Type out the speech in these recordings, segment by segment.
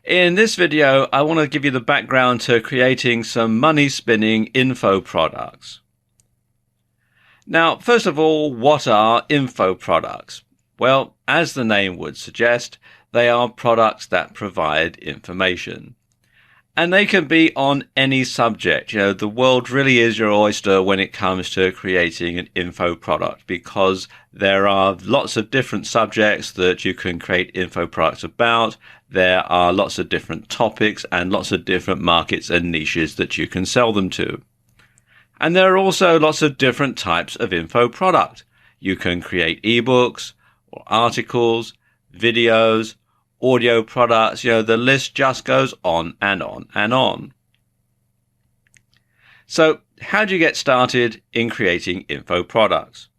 In this video, I want to give you the background to creating some money-spinning info products. Now, first of all, what are info products? Well, as the name would suggest, they are products that provide information. And they can be on any subject. The world really is your oyster when it comes to creating an info product, because there are lots of different subjects that you can create info products about. There are lots of different topics and lots of different markets and niches that you can sell them to. And there are also lots of different types of info product. You can create ebooks or articles, videos, audio products. The list just goes on and on and on. So how do you get started in creating info products?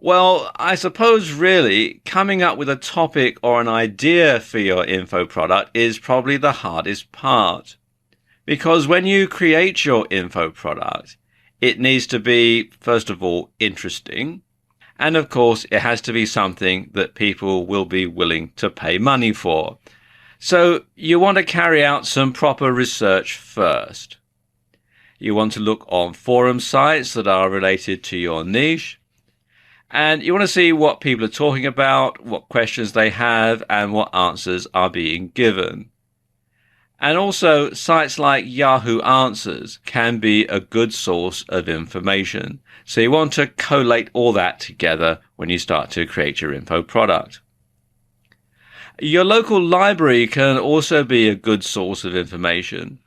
Well, I suppose really coming up with a topic or an idea for your info product is probably the hardest part. Because when you create your info product, it needs to be, first of all, interesting. And of course, it has to be something that people will be willing to pay money for. So you want to carry out some proper research first. You want to look on forum sites that are related to your niche. And you want to see what people are talking about, what questions they have, and what answers are being given. And also, sites like Yahoo Answers can be a good source of information. So you want to collate all that together when you start to create your info product. Your local library can also be a good source of information.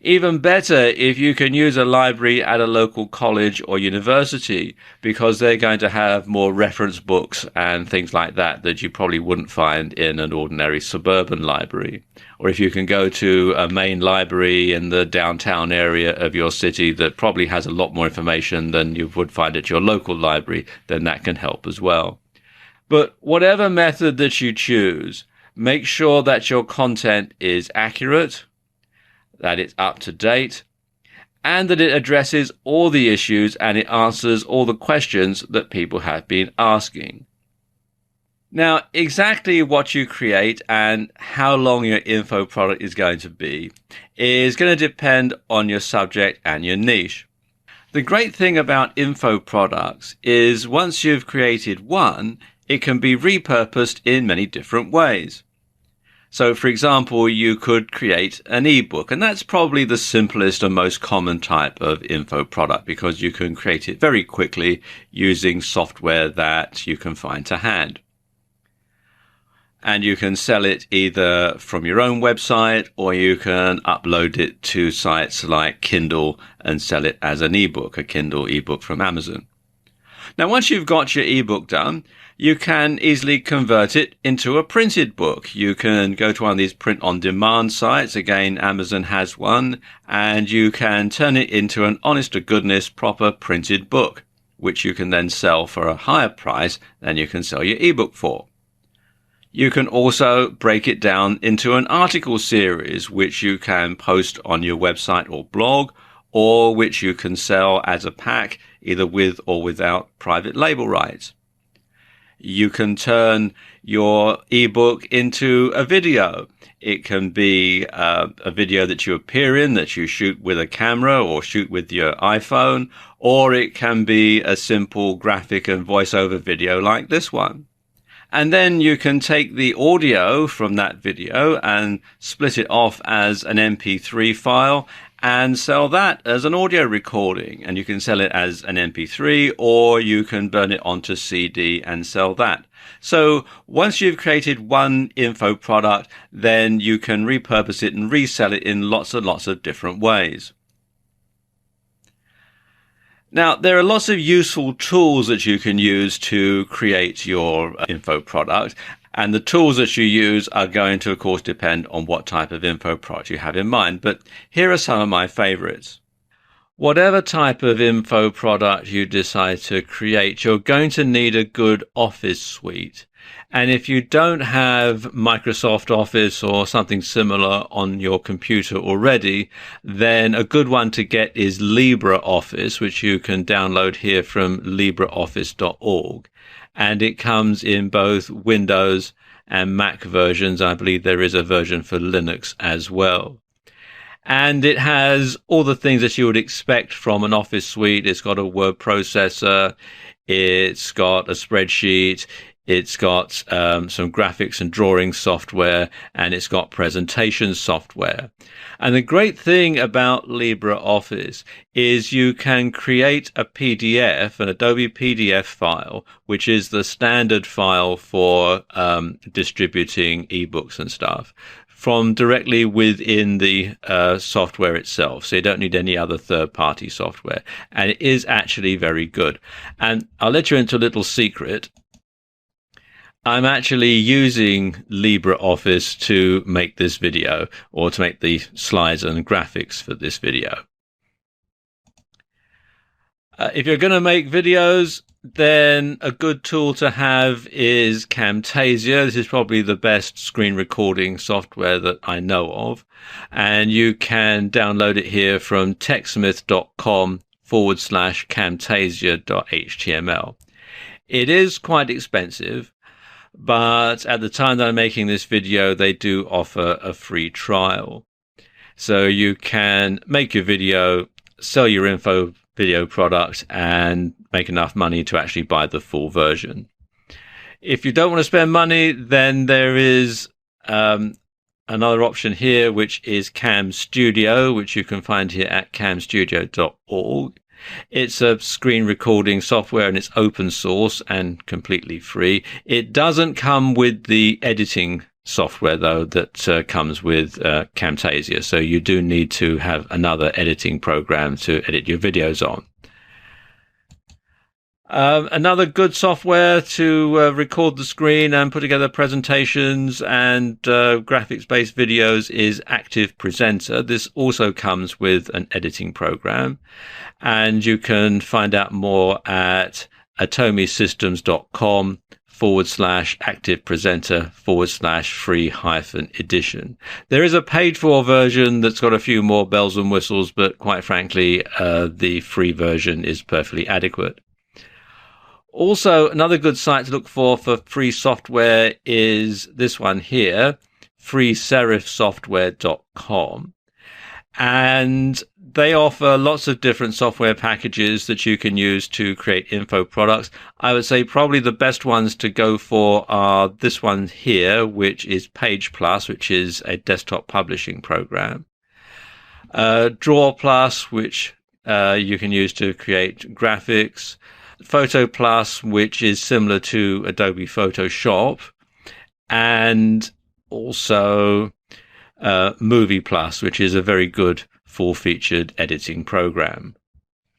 Even better if you can use a library at a local college or university, because they're going to have more reference books and things like that that you probably wouldn't find in an ordinary suburban library. Or if you can go to a main library in the downtown area of your city that probably has a lot more information than you would find at your local library, then that can help as well. But whatever method that you choose, make sure that your content is accurate, that it's up to date, and that it addresses all the issues and it answers all the questions that people have been asking. Now, exactly what you create and how long your info product is going to be is going to depend on your subject and your niche. The great thing about info products is once you've created one, it can be repurposed in many different ways. So, for example, you could create an ebook, and that's probably the simplest and most common type of info product because you can create it very quickly using software that you can find to hand. And you can sell it either from your own website or you can upload it to sites like Kindle and sell it as an ebook, a Kindle ebook from Amazon. Now, once you've got your ebook done, you can easily convert it into a printed book. You can go to one of these print-on-demand sites. Again, Amazon has one, and you can turn it into an honest-to-goodness proper printed book, which you can then sell for a higher price than you can sell your ebook for. You can also break it down into an article series, which you can post on your website or blog, or which you can sell as a pack, either with or without private label rights. You can turn your ebook into a video. It can be a video that you appear in, that you shoot with a camera or shoot with your iPhone, or it can be a simple graphic and voiceover video like this one. And then you can take the audio from that video and split it off as an MP3 file and sell that as an audio recording. And you can sell it as an MP3 or you can burn it onto CD and sell that. So once you've created one info product, then you can repurpose it and resell it in lots and lots of different ways. Now, there are lots of useful tools that you can use to create your info product. And the tools that you use are going to, of course, depend on what type of info product you have in mind. But here are some of my favorites. Whatever type of info product you decide to create, you're going to need a good Office suite. And if you don't have Microsoft Office or something similar on your computer already, then a good one to get is LibreOffice, which you can download here from LibreOffice.org. And it comes in both Windows and Mac versions. I believe there is a version for Linux as well. And it has all the things that you would expect from an Office suite. It's got a word processor. It's got a spreadsheet. It's got some graphics and drawing software, and it's got presentation software. And the great thing about LibreOffice is you can create a PDF, an Adobe PDF file, which is the standard file for distributing ebooks and stuff, from directly within the software itself. So you don't need any other third-party software. And it is actually very good. And I'll let you into a little secret. I'm actually using LibreOffice to make this video, or to make the slides and graphics for this video. If you're going to make videos, then a good tool to have is Camtasia. This is probably the best screen recording software that I know of. And you can download it here from techsmith.com/camtasia.html. It is quite expensive, but at the time that I'm making this video, they do offer a free trial. So you can make your video, sell your info video product, and make enough money to actually buy the full version. If you don't want to spend money, then there is another option here, which is Cam Studio, which you can find here at camstudio.org. It's a screen recording software, and it's open source and completely free. It doesn't come with the editing software, though, that comes with Camtasia. So you do need to have another editing program to edit your videos on. Another good software to record the screen and put together presentations and graphics-based videos is Active Presenter. This also comes with an editing program, and you can find out more at atomisystems.com/Active Presenter/free-edition. There is a paid-for version that's got a few more bells and whistles, but quite frankly, the free version is perfectly adequate. Also, another good site to look for free software is this one here, freeserifsoftware.com. And they offer lots of different software packages that you can use to create info products. I would say probably the best ones to go for are this one here, which is Page Plus, which is a desktop publishing program. Draw Plus, which you can use to create graphics. Photo Plus, which is similar to Adobe Photoshop, and also Movie Plus, which is a very good full-featured editing program.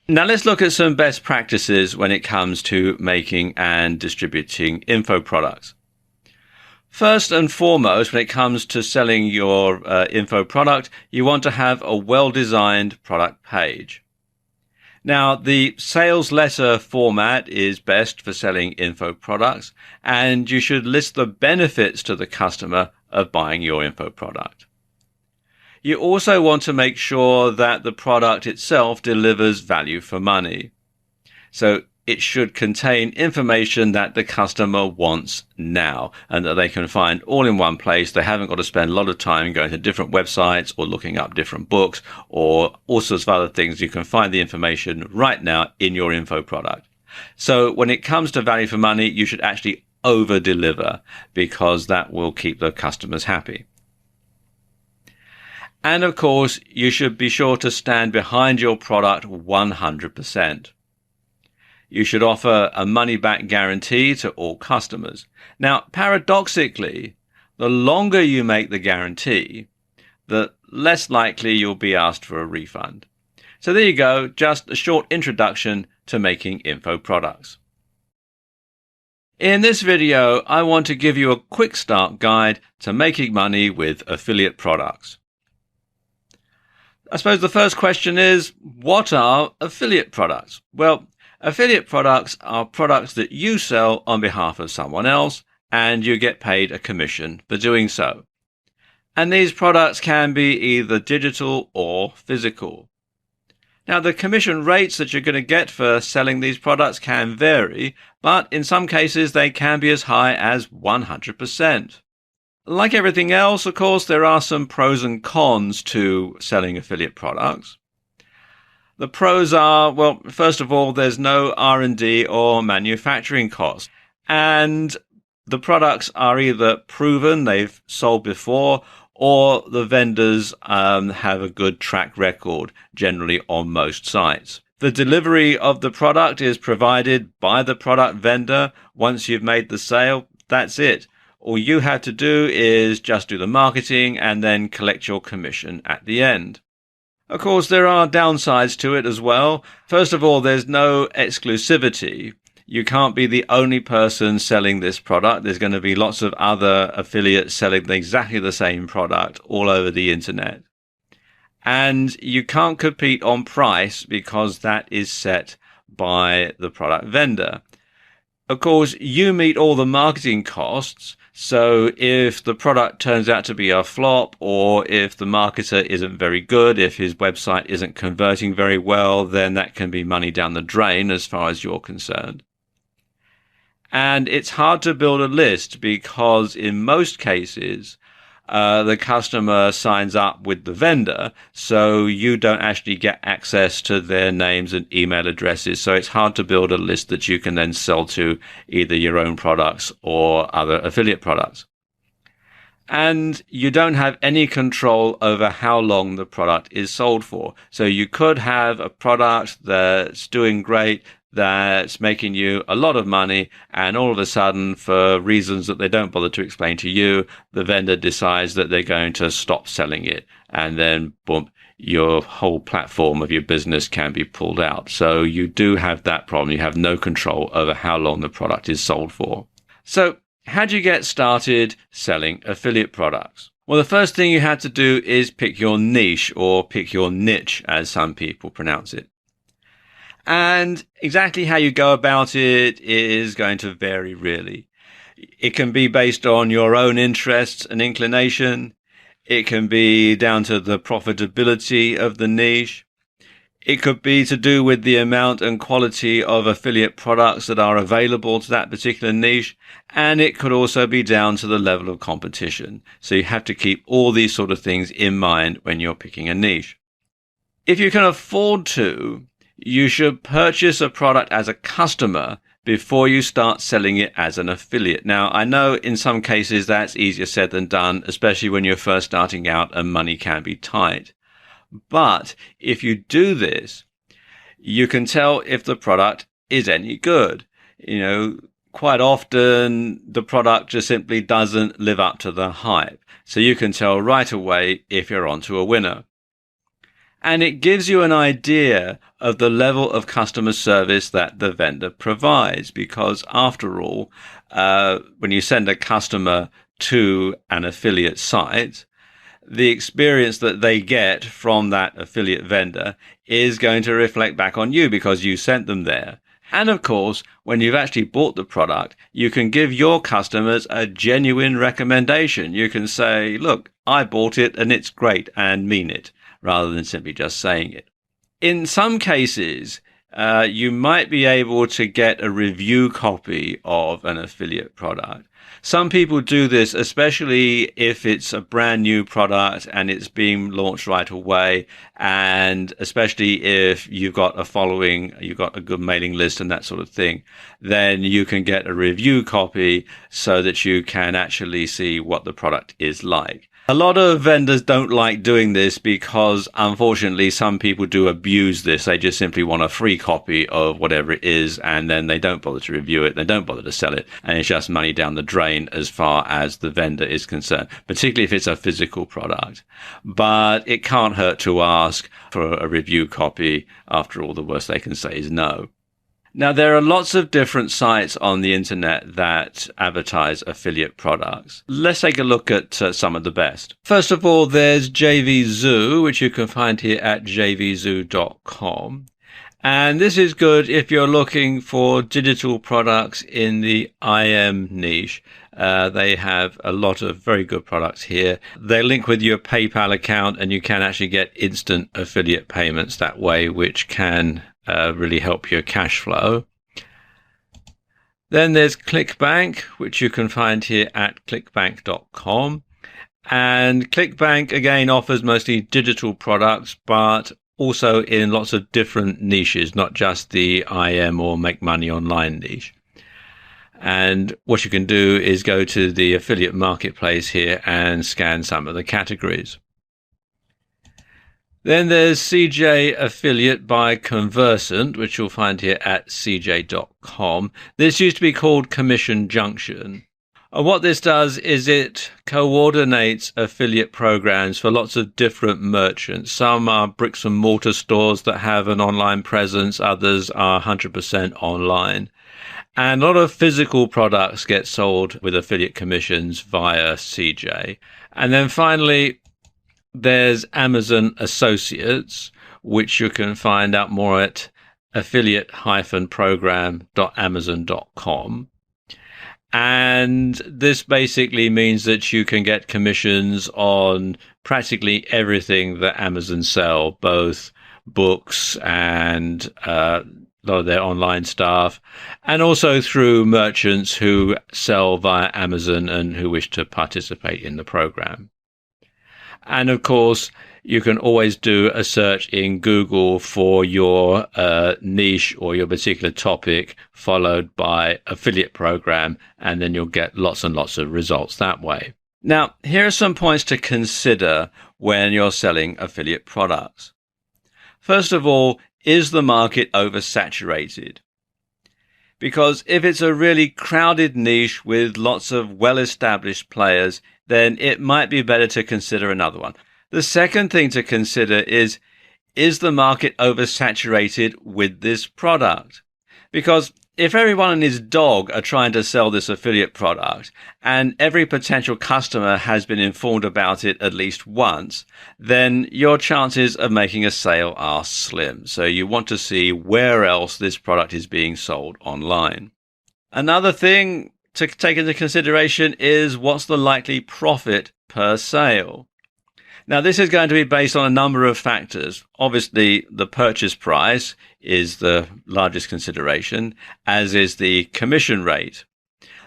Now let's look at some best practices when it comes to making and distributing info products. First and foremost, when it comes to selling your info product, you want to have a well-designed product page. Now, the sales letter format is best for selling info products, and you should list the benefits to the customer of buying your info product. You also want to make sure that the product itself delivers value for money. So it should contain information that the customer wants now and that they can find all in one place. They haven't got to spend a lot of time going to different websites or looking up different books or all sorts of other things. You can find the information right now in your info product. So when it comes to value for money, you should actually over deliver, because that will keep the customers happy. And of course, you should be sure to stand behind your product 100%. You should offer a money-back guarantee to all customers. Now, paradoxically, the longer you make the guarantee, the less likely you'll be asked for a refund. So there you go, just a short introduction to making info products. In this video, I want to give you a quick start guide to making money with affiliate products. I suppose the first question is, what are affiliate products? Well, affiliate products are products that you sell on behalf of someone else, and you get paid a commission for doing so. And these products can be either digital or physical. Now, the commission rates that you're going to get for selling these products can vary, but in some cases they can be as high as 100%. Like everything else, of course, there are some pros and cons to selling affiliate products. The pros are, well, first of all, there's no R&D or manufacturing costs. And the products are either proven, they've sold before, or the vendors have a good track record, generally on most sites. The delivery of the product is provided by the product vendor. Once you've made the sale, that's it. All you have to do is just do the marketing and then collect your commission at the end. Of course, there are downsides to it as well. First of all, there's no exclusivity. You can't be the only person selling this product. There's going to be lots of other affiliates selling exactly the same product all over the internet. And you can't compete on price because that is set by the product vendor. Of course, you meet all the marketing costs. So if the product turns out to be a flop, or if the marketer isn't very good, if his website isn't converting very well, then that can be money down the drain as far as you're concerned. And it's hard to build a list because in most cases, the customer signs up with the vendor, so you don't actually get access to their names and email addresses. So it's hard to build a list that you can then sell to either your own products or other affiliate products. And you don't have any control over how long the product is sold for. So you could have a product that's doing great, that's making you a lot of money, and all of a sudden, for reasons that they don't bother to explain to you, the vendor decides that they're going to stop selling it, and then boom, your whole platform of your business can be pulled out. So you do have that problem. You have no control over how long the product is sold for. So how do you get started selling affiliate products? Well, the first thing you have to do is pick your niche, or pick your niche, as some people pronounce it. And exactly how you go about it is going to vary, really. It can be based on your own interests and inclination. It can be down to the profitability of the niche. It could be to do with the amount and quality of affiliate products that are available to that particular niche. And it could also be down to the level of competition. So you have to keep all these sort of things in mind when you're picking a niche. If you can afford to, you should purchase a product as a customer before you start selling it as an affiliate. Now, I know in some cases that's easier said than done, especially when you're first starting out and money can be tight. But if you do this, you can tell if the product is any good. Quite often the product just simply doesn't live up to the hype. So you can tell right away if you're onto a winner. And it gives you an idea of the level of customer service that the vendor provides, because after all, when you send a customer to an affiliate site, the experience that they get from that affiliate vendor is going to reflect back on you because you sent them there. And of course, when you've actually bought the product, you can give your customers a genuine recommendation. You can say, look, I bought it and it's great, and mean it, rather than simply just saying it. In some cases, you might be able to get a review copy of an affiliate product. Some people do this, especially if it's a brand new product and it's being launched right away, and especially if you've got a following, you've got a good mailing list and that sort of thing, then you can get a review copy so that you can actually see what the product is like. A lot of vendors don't like doing this because, unfortunately, some people do abuse this. They just simply want a free copy of whatever it is, and then they don't bother to review it. They don't bother to sell it, and it's just money down the drain as far as the vendor is concerned, particularly if it's a physical product. But it can't hurt to ask for a review copy. After all, the worst they can say is no. Now, there are lots of different sites on the internet that advertise affiliate products. Let's take a look at some of the best. First of all, there's JVZoo, which you can find here at jvzoo.com. And this is good if you're looking for digital products in the IM niche. They have a lot of very good products here. They link with your PayPal account, and you can actually get instant affiliate payments that way, which can really help your cash flow. Then there's ClickBank, which you can find here at clickbank.com. And ClickBank, again, offers mostly digital products, but also in lots of different niches, not just the IM or make money online niche. And what you can do is go to the affiliate marketplace here and scan some of the categories. Then there's CJ Affiliate by Conversant, which you'll find here at cj.com. This used to be called Commission Junction. And what this does is it coordinates affiliate programs for lots of different merchants. Some are bricks and mortar stores that have an online presence. Others are 100% online. And a lot of physical products get sold with affiliate commissions via CJ. And then finally, there's Amazon Associates, which you can find out more at affiliate-program.amazon.com. And this basically means that you can get commissions on practically everything that Amazon sell, both books and a lot of their online stuff, and also through merchants who sell via Amazon and who wish to participate in the program. And of course, you can always do a search in Google for your niche or your particular topic, followed by affiliate program, and then you'll get lots and lots of results that way. Now, here are some points to consider when you're selling affiliate products. First of all, is the market oversaturated? Because if it's a really crowded niche with lots of well-established players, then it might be better to consider another one. The second thing to consider is the market oversaturated with this product? Because if everyone and his dog are trying to sell this affiliate product and every potential customer has been informed about it at least once, then your chances of making a sale are slim. So you want to see where else this product is being sold online. Another thing to take into consideration is what's the likely profit per sale. Now, this is going to be based on a number of factors. Obviously, the purchase price is the largest consideration, as is the commission rate.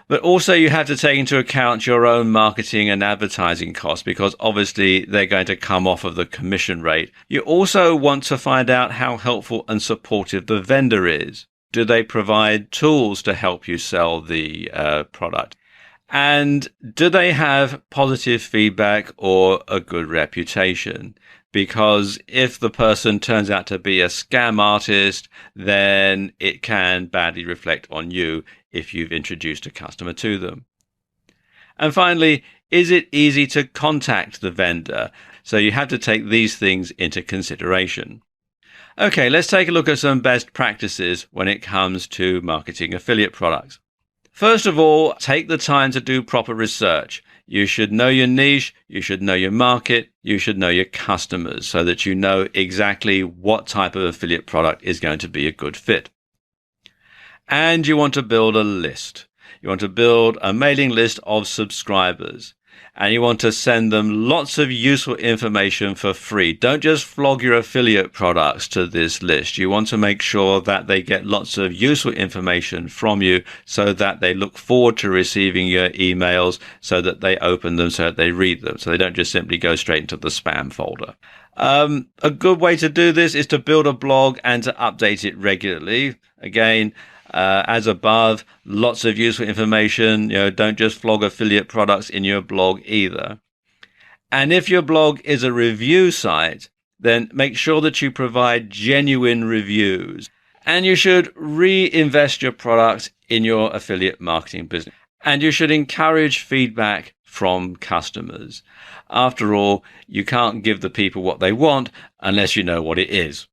But also you have to take into account your own marketing and advertising costs, because obviously they're going to come off of the commission rate. You also want to find out how helpful and supportive the vendor is. Do they provide tools to help you sell the product? And do they have positive feedback or a good reputation? Because if the person turns out to be a scam artist, then it can badly reflect on you if you've introduced a customer to them. And finally, is it easy to contact the vendor? So you have to take these things into consideration. Okay, let's take a look at some best practices when it comes to marketing affiliate products. First of all, take the time to do proper research. You should know your niche, you should know your market, you should know your customers so that you know exactly what type of affiliate product is going to be a good fit. And you want to build a list. You want to build a mailing list of subscribers. And you want to send them lots of useful information for free. Don't just flog your affiliate products to this list. You want to make sure that they get lots of useful information from you so that they look forward to receiving your emails, so that they open them, so that they read them, so they don't just simply go straight into the spam folder. A good way to do this is to build a blog and to update it regularly. Again, as above, lots of useful information. Don't just flog affiliate products in your blog either. And if your blog is a review site, then make sure that you provide genuine reviews. And you should reinvest your product in your affiliate marketing business. And you should encourage feedback from customers. After all, you can't give the people what they want unless you know what it is.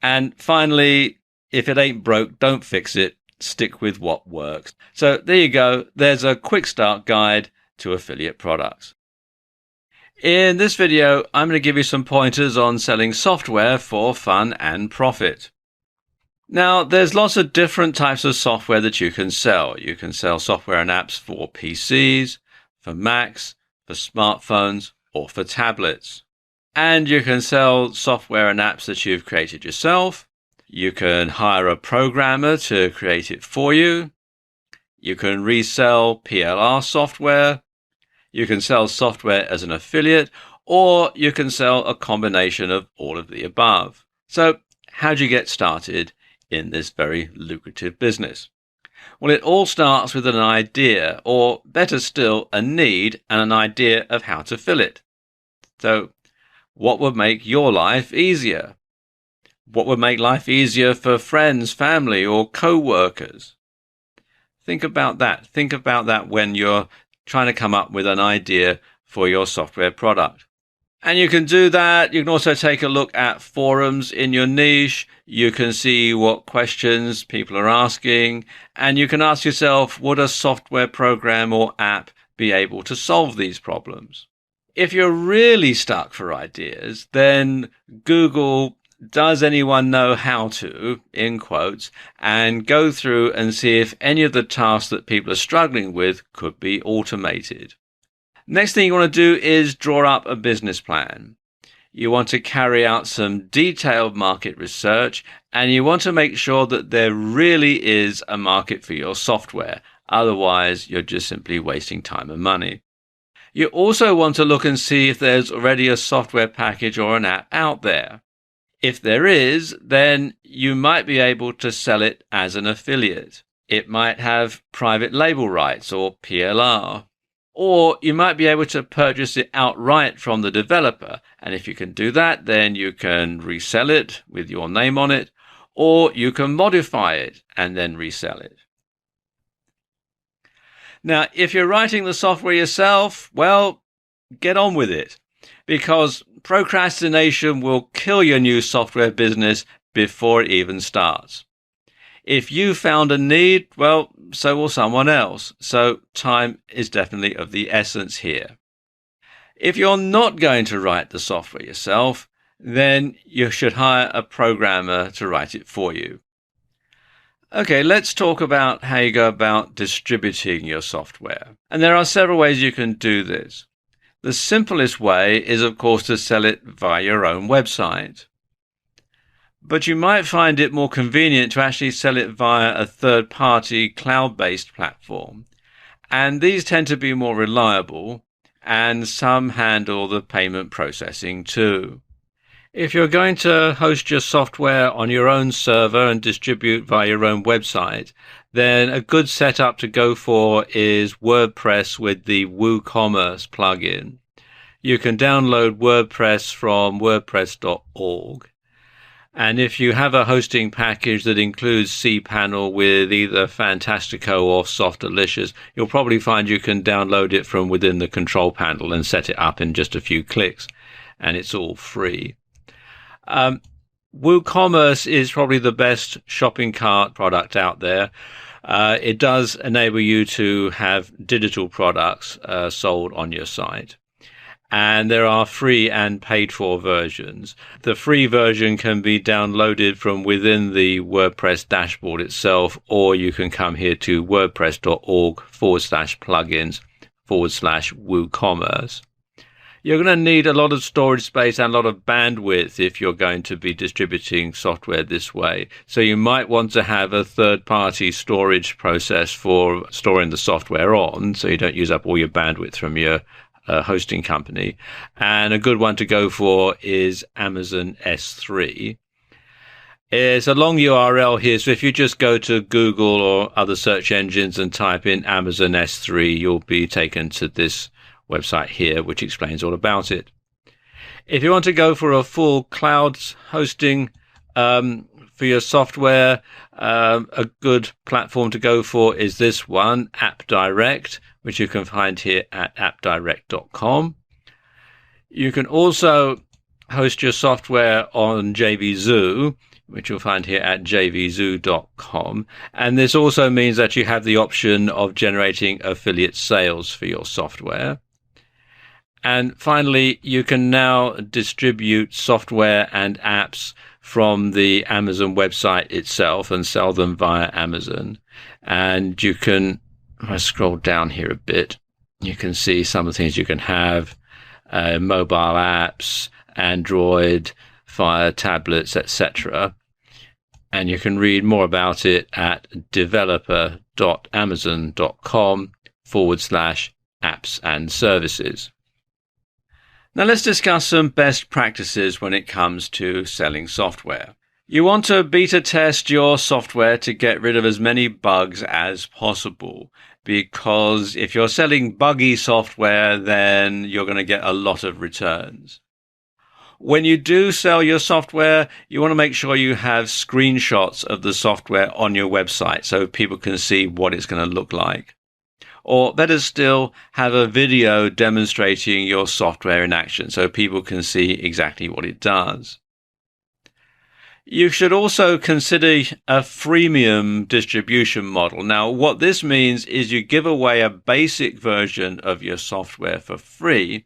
And finally, if it ain't broke, don't fix it. Stick with what works. So there you go. There's a quick start guide to affiliate products. In this video, I'm going to give you some pointers on selling software for fun and profit. Now, there's lots of different types of software that you can sell. You can sell software and apps for PCs, for Macs, for smartphones, or for tablets. And you can sell software and apps that you've created yourself. You can hire a programmer to create it for you. You can resell PLR software. You can sell software as an affiliate, or you can sell a combination of all of the above. So, how do you get started in this very lucrative business? Well, it all starts with an idea, or better still, a need and an idea of how to fill it. So, what would make your life easier? What would make life easier for friends, family, or co-workers? Think about that. Think about that when you're trying to come up with an idea for your software product. And you can do that. You can also take a look at forums in your niche. You can see what questions people are asking. And you can ask yourself, would a software program or app be able to solve these problems? If you're really stuck for ideas, then Google "does anyone know how to," in quotes, and go through and see if any of the tasks that people are struggling with could be automated. Next thing you want to do is draw up a business plan. You want to carry out some detailed market research, and you want to make sure that there really is a market for your software. Otherwise, you're just simply wasting time and money. You also want to look and see if there's already a software package or an app out there. If there is, then you might be able to sell it as an affiliate. It might have private label rights or PLR. Or you might be able to purchase it outright from the developer. And if you can do that, then you can resell it with your name on it, or you can modify it and then resell it. Now, if you're writing the software yourself, well, get on with it, because procrastination will kill your new software business before it even starts. If you found a need, well, so will someone else. So time is definitely of the essence here. If you're not going to write the software yourself, then you should hire a programmer to write it for you. Okay, let's talk about how you go about distributing your software. And there are several ways you can do this. The simplest way is, of course, to sell it via your own website. But you might find it more convenient to actually sell it via a third-party cloud-based platform. And these tend to be more reliable, and some handle the payment processing too. If you're going to host your software on your own server and distribute via your own website, then a good setup to go for is WordPress with the WooCommerce plugin. You can download WordPress from wordpress.org. And if you have a hosting package that includes cPanel with either Fantastico or Softalicious, you'll probably find you can download it from within the control panel and set it up in just a few clicks, and it's all free. WooCommerce is probably the best shopping cart product out there. It does enable you to have digital products sold on your site. And there are free and paid for versions. The free version can be downloaded from within the WordPress dashboard itself, or you can come here to wordpress.org/plugins/WooCommerce. You're going to need a lot of storage space and a lot of bandwidth if you're going to be distributing software this way. So you might want to have a third-party storage process for storing the software on, so you don't use up all your bandwidth from your hosting company. And a good one to go for is Amazon S3. It's a long URL here, so if you just go to Google or other search engines and type in Amazon S3, you'll be taken to this website here, which explains all about it. If you want to go for a full cloud hosting for your software, a good platform to go for is this one, AppDirect, which you can find here at appdirect.com. You can also host your software on JVZoo, which you'll find here at jvzoo.com. And this also means that you have the option of generating affiliate sales for your software. And finally, you can now distribute software and apps from the Amazon website itself and sell them via Amazon. And you can, if I scroll down here a bit, you can see some of the things you can have, mobile apps, Android, Fire tablets, etc. And you can read more about it at developer.amazon.com/apps and services. Now let's discuss some best practices when it comes to selling software. You want to beta test your software to get rid of as many bugs as possible, because if you're selling buggy software, then you're going to get a lot of returns. When you do sell your software, you want to make sure you have screenshots of the software on your website so people can see what it's going to look like. Or better still, have a video demonstrating your software in action so people can see exactly what it does. You should also consider a freemium distribution model. Now, what this means is you give away a basic version of your software for free,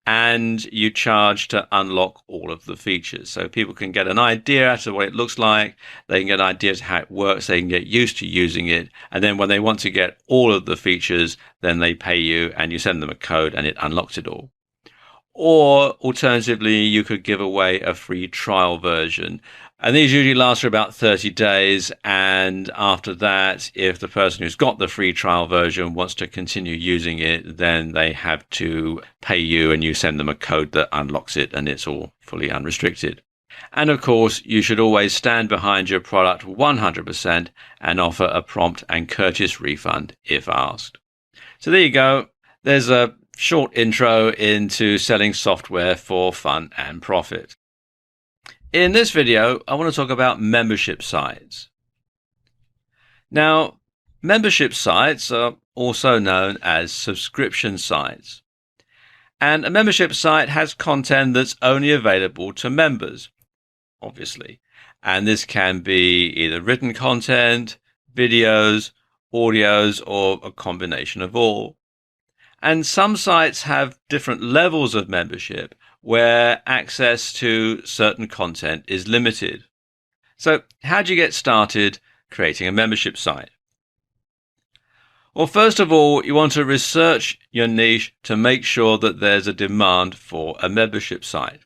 and you charge to unlock all of the features. So people can get an idea as to what it looks like, they can get an idea as to how it works, they can get used to using it, and then when they want to get all of the features, then they pay you and you send them a code and it unlocks it all. Or alternatively, you could give away a free trial version. And these usually last for about 30 days. And after that, if the person who's got the free trial version wants to continue using it, then they have to pay you and you send them a code that unlocks it and it's all fully unrestricted. And of course, you should always stand behind your product 100% and offer a prompt and courteous refund if asked. So there you go. There's a short intro into selling software for fun and profit. In this video, I want to talk about membership sites. Now, membership sites are also known as subscription sites. And a membership site has content that's only available to members, obviously. And this can be either written content, videos, audios, or a combination of all. And some sites have different levels of membership where access to certain content is limited. So how do you get started creating a membership site? Well, first of all, you want to research your niche to make sure that there's a demand for a membership site.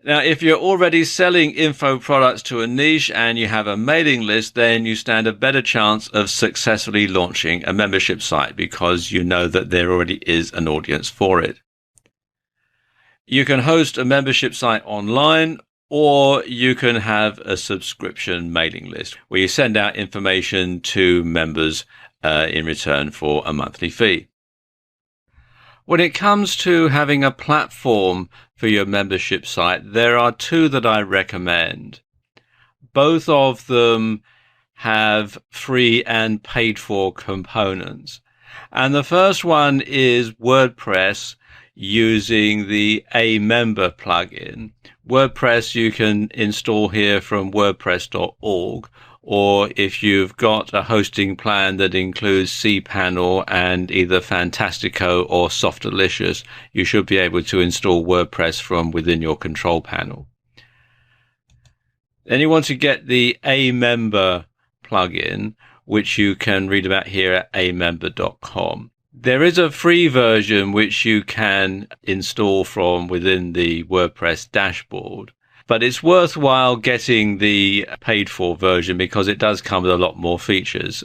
Now, if you're already selling info products to a niche and you have a mailing list, then you stand a better chance of successfully launching a membership site because you know that there already is an audience for it. You can host a membership site online, or you can have a subscription mailing list where you send out information to members in return for a monthly fee. When it comes to having a platform for your membership site, there are two that I recommend. Both of them have free and paid for components. And the first one is WordPress using the A Member plugin. WordPress you can install here from wordpress.org, or if you've got a hosting plan that includes cPanel and either Fantastico or Softalicious, you should be able to install WordPress from within your control panel. Then you want to get the A Member plugin, which you can read about here at amember.com. There is a free version which you can install from within the WordPress dashboard, but it's worthwhile getting the paid for version because it does come with a lot more features.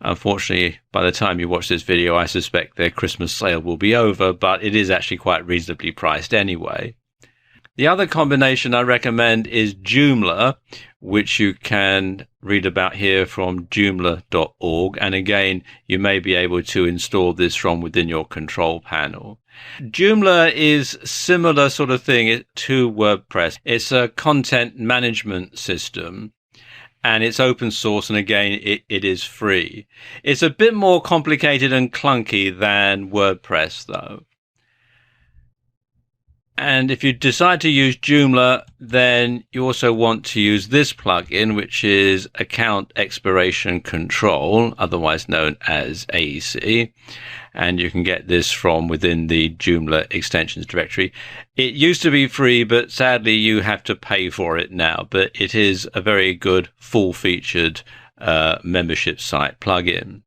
Unfortunately, by the time you watch this video, I suspect their Christmas sale will be over, but it is actually quite reasonably priced anyway. The other combination I recommend is Joomla, which you can read about here from joomla.org. And again, you may be able to install this from within your control panel. Joomla is similar sort of thing to WordPress. It's a content management system and it's open source. And again, it is free. It's a bit more complicated and clunky than WordPress though. And if you decide to use Joomla, then you also want to use this plugin, which is Account Expiration Control, otherwise known as AEC. And you can get this from within the Joomla extensions directory. It used to be free, but sadly you have to pay for it now. But it is a very good full-featured membership site plugin.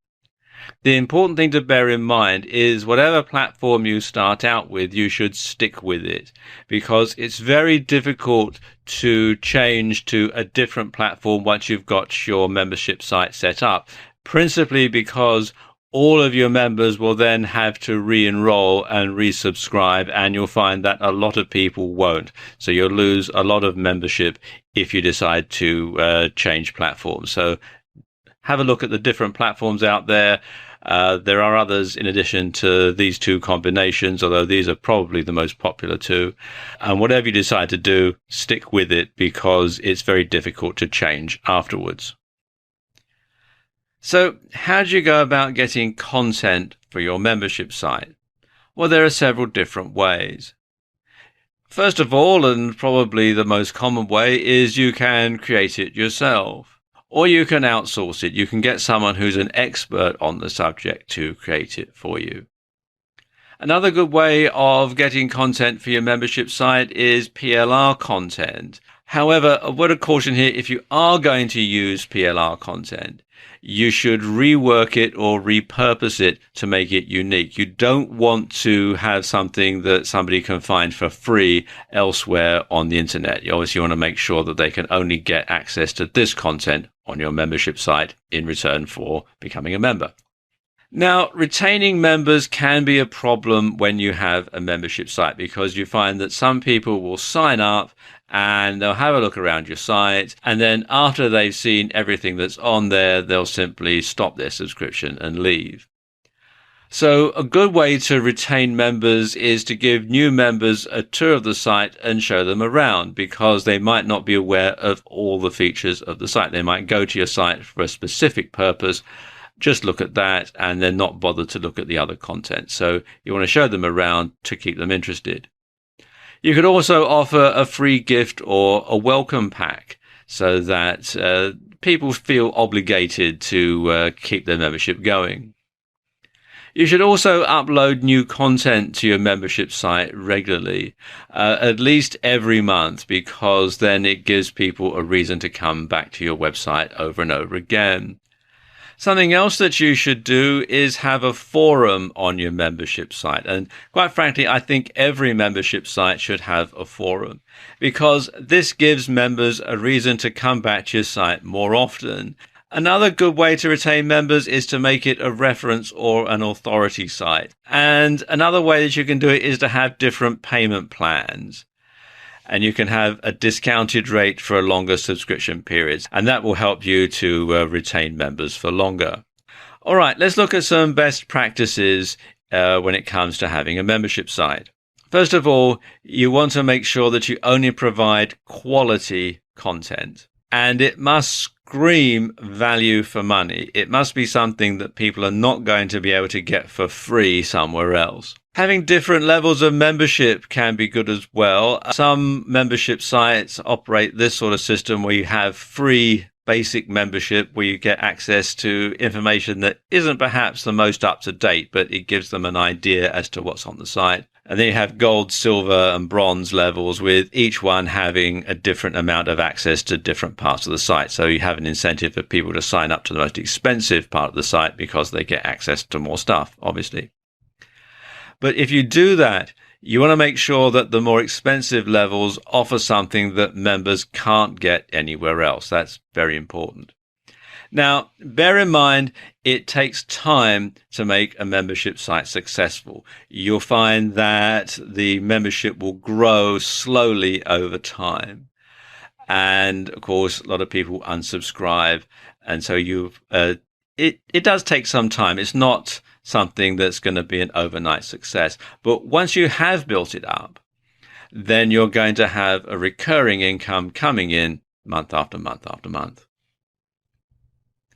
The important thing to bear in mind is whatever platform you start out with, you should stick with it, because it's very difficult to change to a different platform once you've got your membership site set up, principally because all of your members will then have to re-enroll and resubscribe, and you'll find that a lot of people won't. So you'll lose a lot of membership if you decide to change platforms. So have a look at the different platforms out there. There are others in addition to these two combinations, although these are probably the most popular two. And whatever you decide to do, stick with it, because it's very difficult to change afterwards. So how do you go about getting content for your membership site? Well, there are several different ways. First of all, and probably the most common way, is you can create it yourself. Or you can outsource it. You can get someone who's an expert on the subject to create it for you. Another good way of getting content for your membership site is PLR content. However, a word of caution here: if you are going to use PLR content, you should rework it or repurpose it to make it unique. You don't want to have something that somebody can find for free elsewhere on the internet. You obviously want to make sure that they can only get access to this content on your membership site in return for becoming a member. Now, retaining members can be a problem when you have a membership site, because you find that some people will sign up and they'll have a look around your site, and then after they've seen everything that's on there, they'll simply stop their subscription and leave. So a good way to retain members is to give new members a tour of the site and show them around, because they might not be aware of all the features of the site. They might go to your site for a specific purpose, just look at that, and then not bother to look at the other content. So you want to show them around to keep them interested. You could also offer a free gift or a welcome pack, so that people feel obligated to keep their membership going. You should also upload new content to your membership site regularly, at least every month, because then it gives people a reason to come back to your website over and over again. Something else that you should do is have a forum on your membership site. And quite frankly, I think every membership site should have a forum, because this gives members a reason to come back to your site more often. Another good way to retain members is to make it a reference or an authority site. And another way that you can do it is to have different payment plans. And you can have a discounted rate for longer subscription periods, and that will help you to retain members for longer. All right, let's look at some best practices when it comes to having a membership site. First of all, you want to make sure that you only provide quality content, and it must scream value for money. It must be something that people are not going to be able to get for free somewhere else. Having different levels of membership can be good as well. Some membership sites operate this sort of system where you have free basic membership, where you get access to information that isn't perhaps the most up to date, but it gives them an idea as to what's on the site. And then you have gold, silver, and bronze levels, with each one having a different amount of access to different parts of the site. So you have an incentive for people to sign up to the most expensive part of the site because they get access to more stuff, obviously. But if you do that, you want to make sure that the more expensive levels offer something that members can't get anywhere else. That's very important. Now, bear in mind, it takes time to make a membership site successful. You'll find that the membership will grow slowly over time. And of course, a lot of people unsubscribe. And so it does take some time. It's not something that's going to be an overnight success. But once you have built it up, then you're going to have a recurring income coming in month after month after month.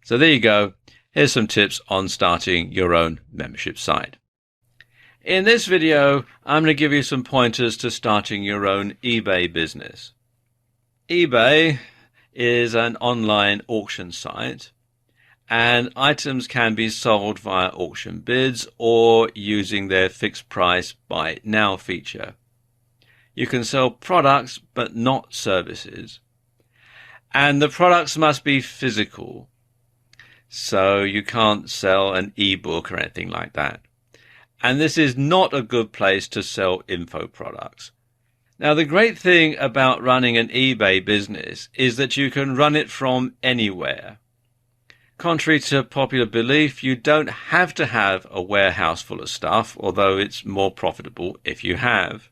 So there you go. Here's some tips on starting your own membership site. In this video, I'm going to give you some pointers to starting your own eBay business. eBay is an online auction site, and items can be sold via auction bids or using their fixed price buy now feature. You can sell products but not services, and the products must be physical, so you can't sell an ebook or anything like that. And this is not a good place to sell info products. Now, the great thing about running an eBay business is that you can run it from anywhere. Contrary to popular belief, you don't have to have a warehouse full of stuff, although it's more profitable if you have.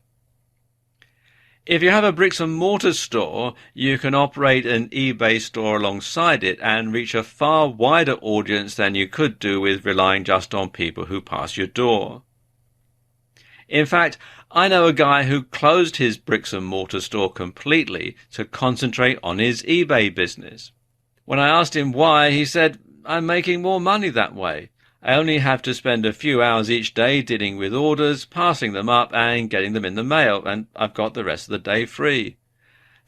If you have a bricks and mortar store, you can operate an eBay store alongside it and reach a far wider audience than you could do with relying just on people who pass your door. In fact, I know a guy who closed his bricks and mortar store completely to concentrate on his eBay business. When I asked him why, he said, "I'm making more money that way. I only have to spend a few hours each day dealing with orders, passing them up and getting them in the mail, and I've got the rest of the day free.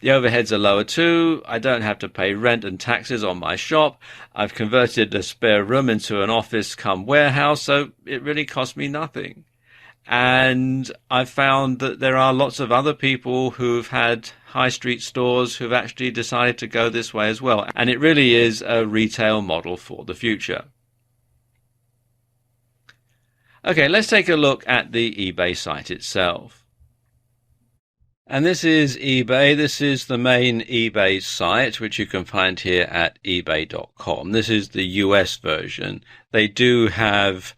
The overheads are lower too. I don't have to pay rent and taxes on my shop. I've converted a spare room into an office cum warehouse, so it really costs me nothing." And I've found that there are lots of other people who've had high street stores who've actually decided to go this way as well. And it really is a retail model for the future. Okay, let's take a look at the eBay site itself. And this is eBay. This is the main eBay site, which you can find here at ebay.com. This is the US version. They do have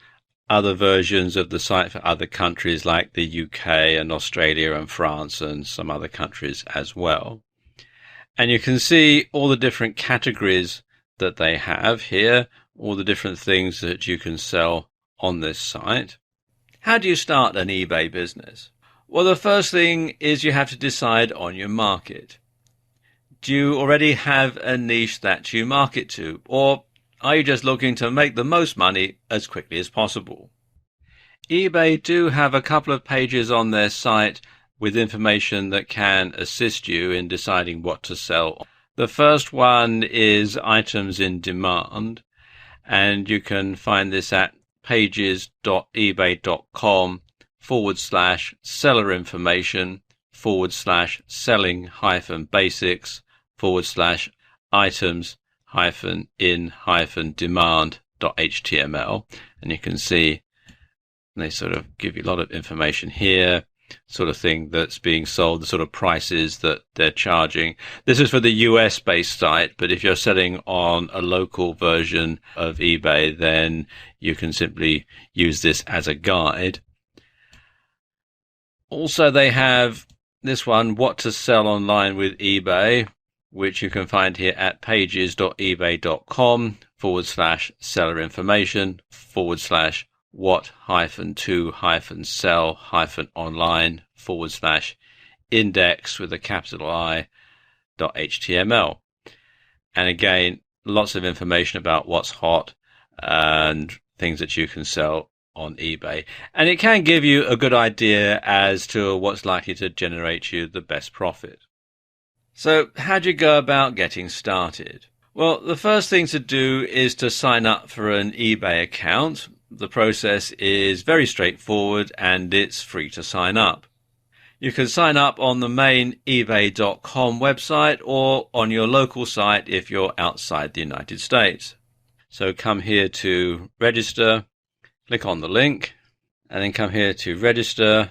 other versions of the site for other countries like the UK and Australia and France and some other countries as well. And you can see all the different categories that they have here, all the different things that you can sell on this site. How do you start an eBay business? Well, the first thing is you have to decide on your market. Do you already have a niche that you market to, or are you just looking to make the most money as quickly as possible? eBay do have a couple of pages on their site with information that can assist you in deciding what to sell. The first one is items in demand, and you can find this at pages.ebay.com/seller information /selling-basics/items-in-demand.html. And you can see they sort of give you a lot of information here, sort of thing that's being sold, the sort of prices that they're charging. This is for the US based site, but if you're selling on a local version of eBay, then you can simply use this as a guide. Also, they have this one, what to sell online with eBay, which you can find here at pages.ebay.com/seller information /what-to-sell-online/index with a capital I.html. And again, lots of information about what's hot and things that you can sell on eBay. And it can give you a good idea as to what's likely to generate you the best profit. So how do you go about getting started? Well, the first thing to do is to sign up for an eBay account. The process is very straightforward and it's free to sign up. You can sign up on the main ebay.com website or on your local site if you're outside the United States. So come here to register, click on the link, and then come here to register,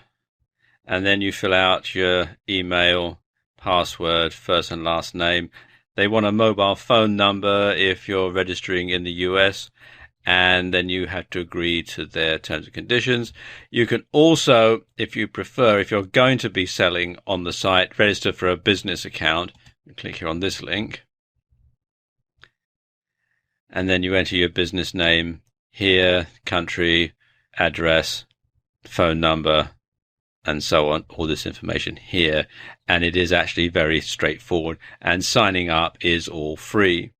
and then you fill out your email, password, first and last name. They want a mobile phone number if you're registering in the US, and then you have to agree to their terms and conditions. You can also, if you prefer, if you're going to be selling on the site, register for a business account. Click here on this link, and then you enter your business name here, country, address, phone number, and so on, all this information here. And it is actually very straightforward, and signing up is all free.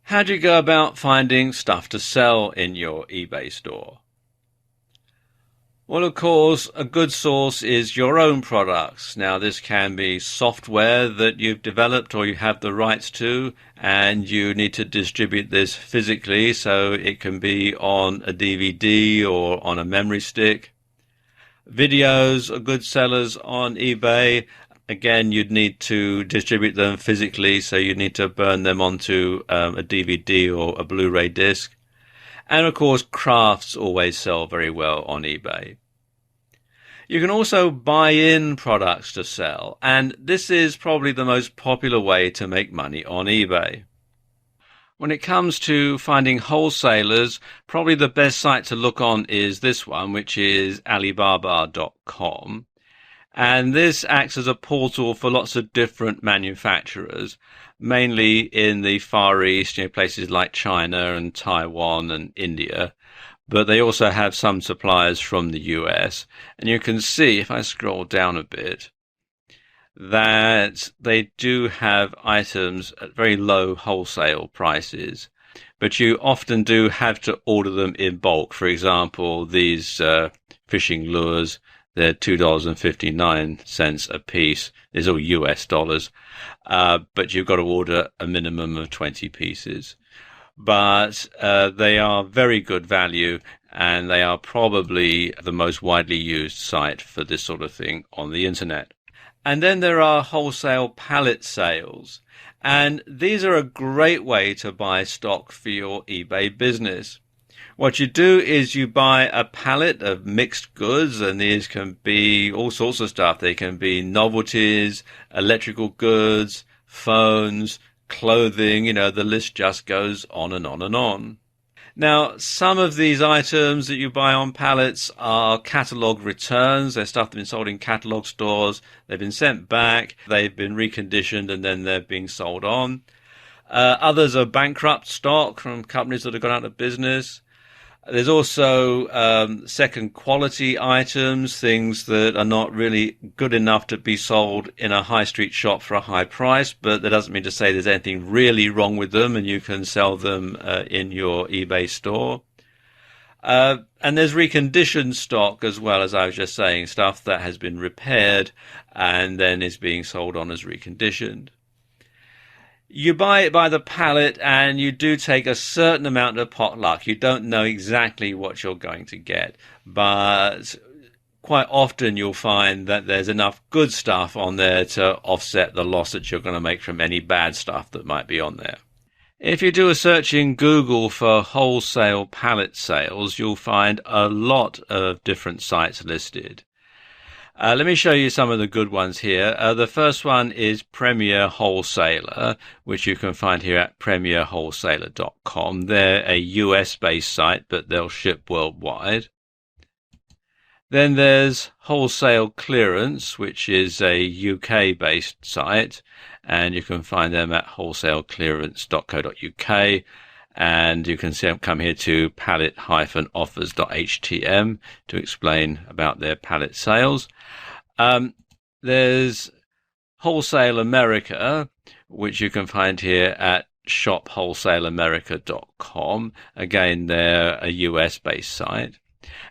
How do you go about finding stuff to sell in your eBay store? Well, of course, a good source is your own products. Now, this can be software that you've developed or you have the rights to, and you need to distribute this physically, so it can be on a DVD or on a memory stick. Videos are good sellers on eBay. Again, you'd need to distribute them physically, so you need to burn them onto a DVD or a Blu-ray disc. And of course, crafts always sell very well on eBay. You can also buy in products to sell, and this is probably the most popular way to make money on eBay. When it comes to finding wholesalers, probably the best site to look on is this one, which is Alibaba.com. And this acts as a portal for lots of different manufacturers, mainly in the Far East, places like China and Taiwan and India. But they also have some suppliers from the US. And you can see, if I scroll down a bit, that they do have items at very low wholesale prices. But you often do have to order them in bulk. For example, these fishing lures, they're $2.59 a piece. These are all US dollars. But you've got to order a minimum of 20 pieces. But they are very good value, and they are probably the most widely used site for this sort of thing on the internet. And then there are wholesale pallet sales, and these are a great way to buy stock for your eBay business. What you do is you buy a pallet of mixed goods, and these can be all sorts of stuff. They can be novelties, electrical goods, phones, clothing, the list just goes on and on and on. Now, some of these items that you buy on pallets are catalog returns. They're stuff that's been sold in catalog stores. They've been sent back. They've been reconditioned, and then they're being sold on. Others are bankrupt stock from companies that have gone out of business. There's also second quality items, things that are not really good enough to be sold in a high street shop for a high price, but that doesn't mean to say there's anything really wrong with them, and you can sell them in your eBay store. And there's reconditioned stock as well, as I was just saying, stuff that has been repaired and then is being sold on as reconditioned. You buy it by the pallet, and you do take a certain amount of pot luck. You don't know exactly what you're going to get, but quite often you'll find that there's enough good stuff on there to offset the loss that you're going to make from any bad stuff that might be on there. If you do a search in Google for wholesale pallet sales, you'll find a lot of different sites listed. Let me show you some of the good ones here. The first one is Premier Wholesaler, which you can find here at premierwholesaler.com. They're a US-based site, but they'll ship worldwide. Then there's Wholesale Clearance, which is a UK-based site, and you can find them at wholesaleclearance.co.uk. And you can come here to pallet-offers.htm to explain about their pallet sales. There's Wholesale America, which you can find here at shopwholesaleamerica.com. Again, they're a US-based site.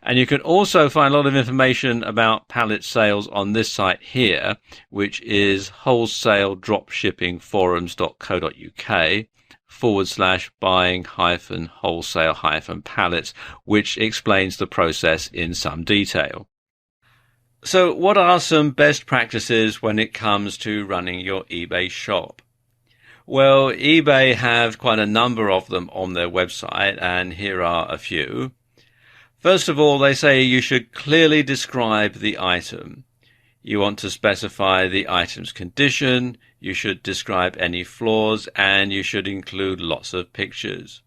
And you can also find a lot of information about pallet sales on this site here, which is wholesale-dropshipping-forums.co.uk. /buying-wholesale-pallets, which explains the process in some detail. So what are some best practices when it comes to running your eBay shop? Well, eBay have quite a number of them on their website, and here are a few. First of all, they say you should clearly describe the item. You want to specify the item's condition, you should describe any flaws, and you should include lots of pictures.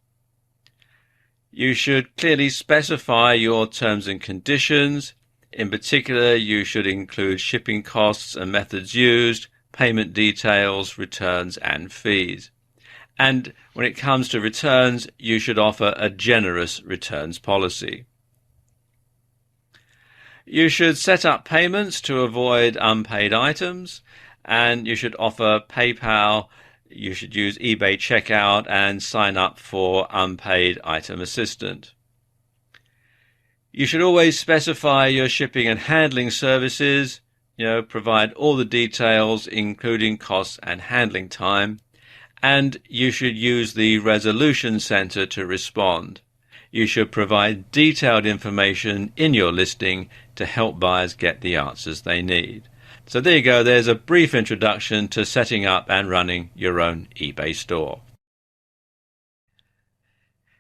You should clearly specify your terms and conditions. In particular, you should include shipping costs and methods used, payment details, returns, and fees. And when it comes to returns, you should offer a generous returns policy. You should set up payments to avoid unpaid items, and you should offer PayPal. You should use eBay Checkout and sign up for unpaid item assistant. You should always specify your shipping and handling services, provide all the details, including costs and handling time. And you should use the resolution center to respond. You should provide detailed information in your listing to help buyers get the answers they need. So there you go. There's a brief introduction to setting up and running your own eBay store.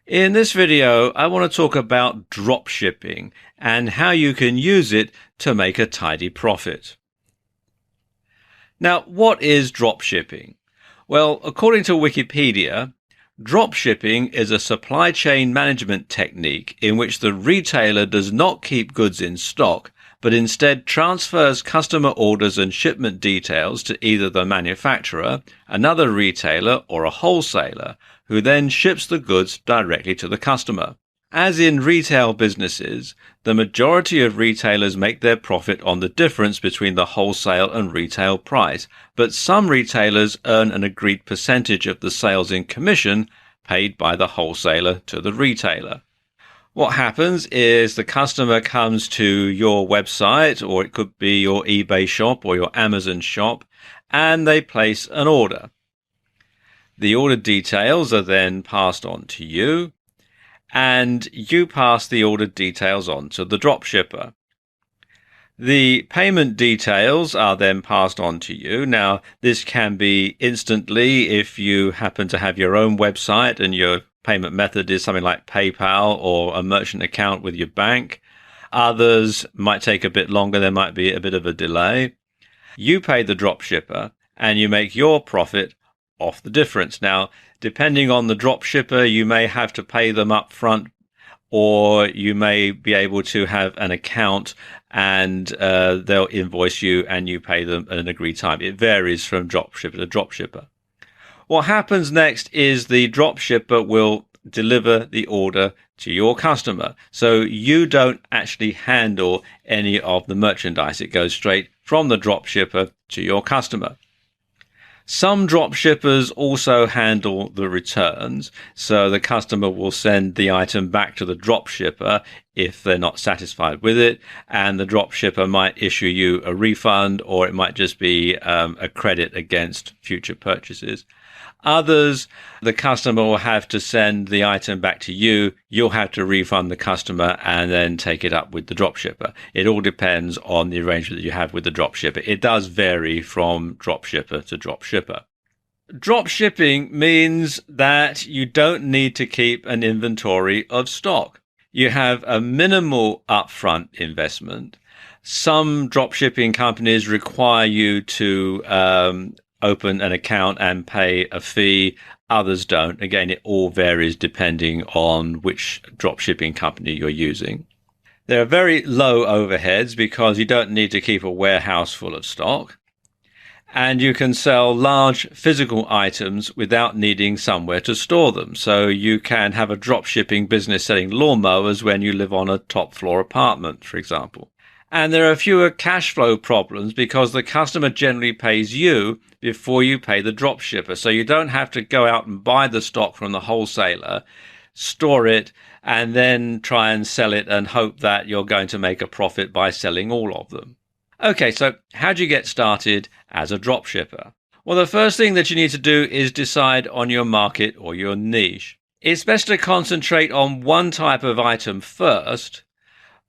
In this video, I want to talk about drop shipping and how you can use it to make a tidy profit. Now, what is drop shipping? Well, according to Wikipedia, drop shipping is a supply chain management technique in which the retailer does not keep goods in stock, but instead transfers customer orders and shipment details to either the manufacturer, another retailer, or a wholesaler, who then ships the goods directly to the customer. As in retail businesses, the majority of retailers make their profit on the difference between the wholesale and retail price, but some retailers earn an agreed percentage of the sales in commission paid by the wholesaler to the retailer. What happens is the customer comes to your website, or it could be your eBay shop or your Amazon shop, and they place an order. The order details are then passed on to you, and you pass the order details on to the dropshipper. The payment details are then passed on to you. Now, this can be instantly if you happen to have your own website and your payment method is something like PayPal or a merchant account with your bank. Others might take a bit longer. There might be a bit of a delay. You pay the dropshipper and you make your profit off the difference. Now, depending on the dropshipper, you may have to pay them up front, or you may be able to have an account and they'll invoice you and you pay them at an agreed time. It varies from dropshipper to dropshipper. What happens next is the dropshipper will deliver the order to your customer. So you don't actually handle any of the merchandise. It goes straight from the dropshipper to your customer. Some dropshippers also handle the returns, so the customer will send the item back to the dropshipper if they're not satisfied with it, and the dropshipper might issue you a refund, or it might just be a credit against future purchases. Others, the customer will have to send the item back to you. You'll have to refund the customer and then take it up with the dropshipper. It all depends on the arrangement that you have with the dropshipper. It does vary from dropshipper to dropshipper. Drop shipping means that you don't need to keep an inventory of stock. You have a minimal upfront investment. Some drop shipping companies require you to open an account and pay a fee. Others don't. Again, it all varies depending on which drop shipping company you're using. There are very low overheads because you don't need to keep a warehouse full of stock. And you can sell large physical items without needing somewhere to store them. So you can have a drop shipping business selling lawnmowers when you live on a top floor apartment, for example. And there are fewer cash flow problems because the customer generally pays you before you pay the dropshipper. So you don't have to go out and buy the stock from the wholesaler, store it, and then try and sell it and hope that you're going to make a profit by selling all of them. Okay, so how do you get started as a dropshipper? Well, the first thing that you need to do is decide on your market or your niche. It's best to concentrate on one type of item first,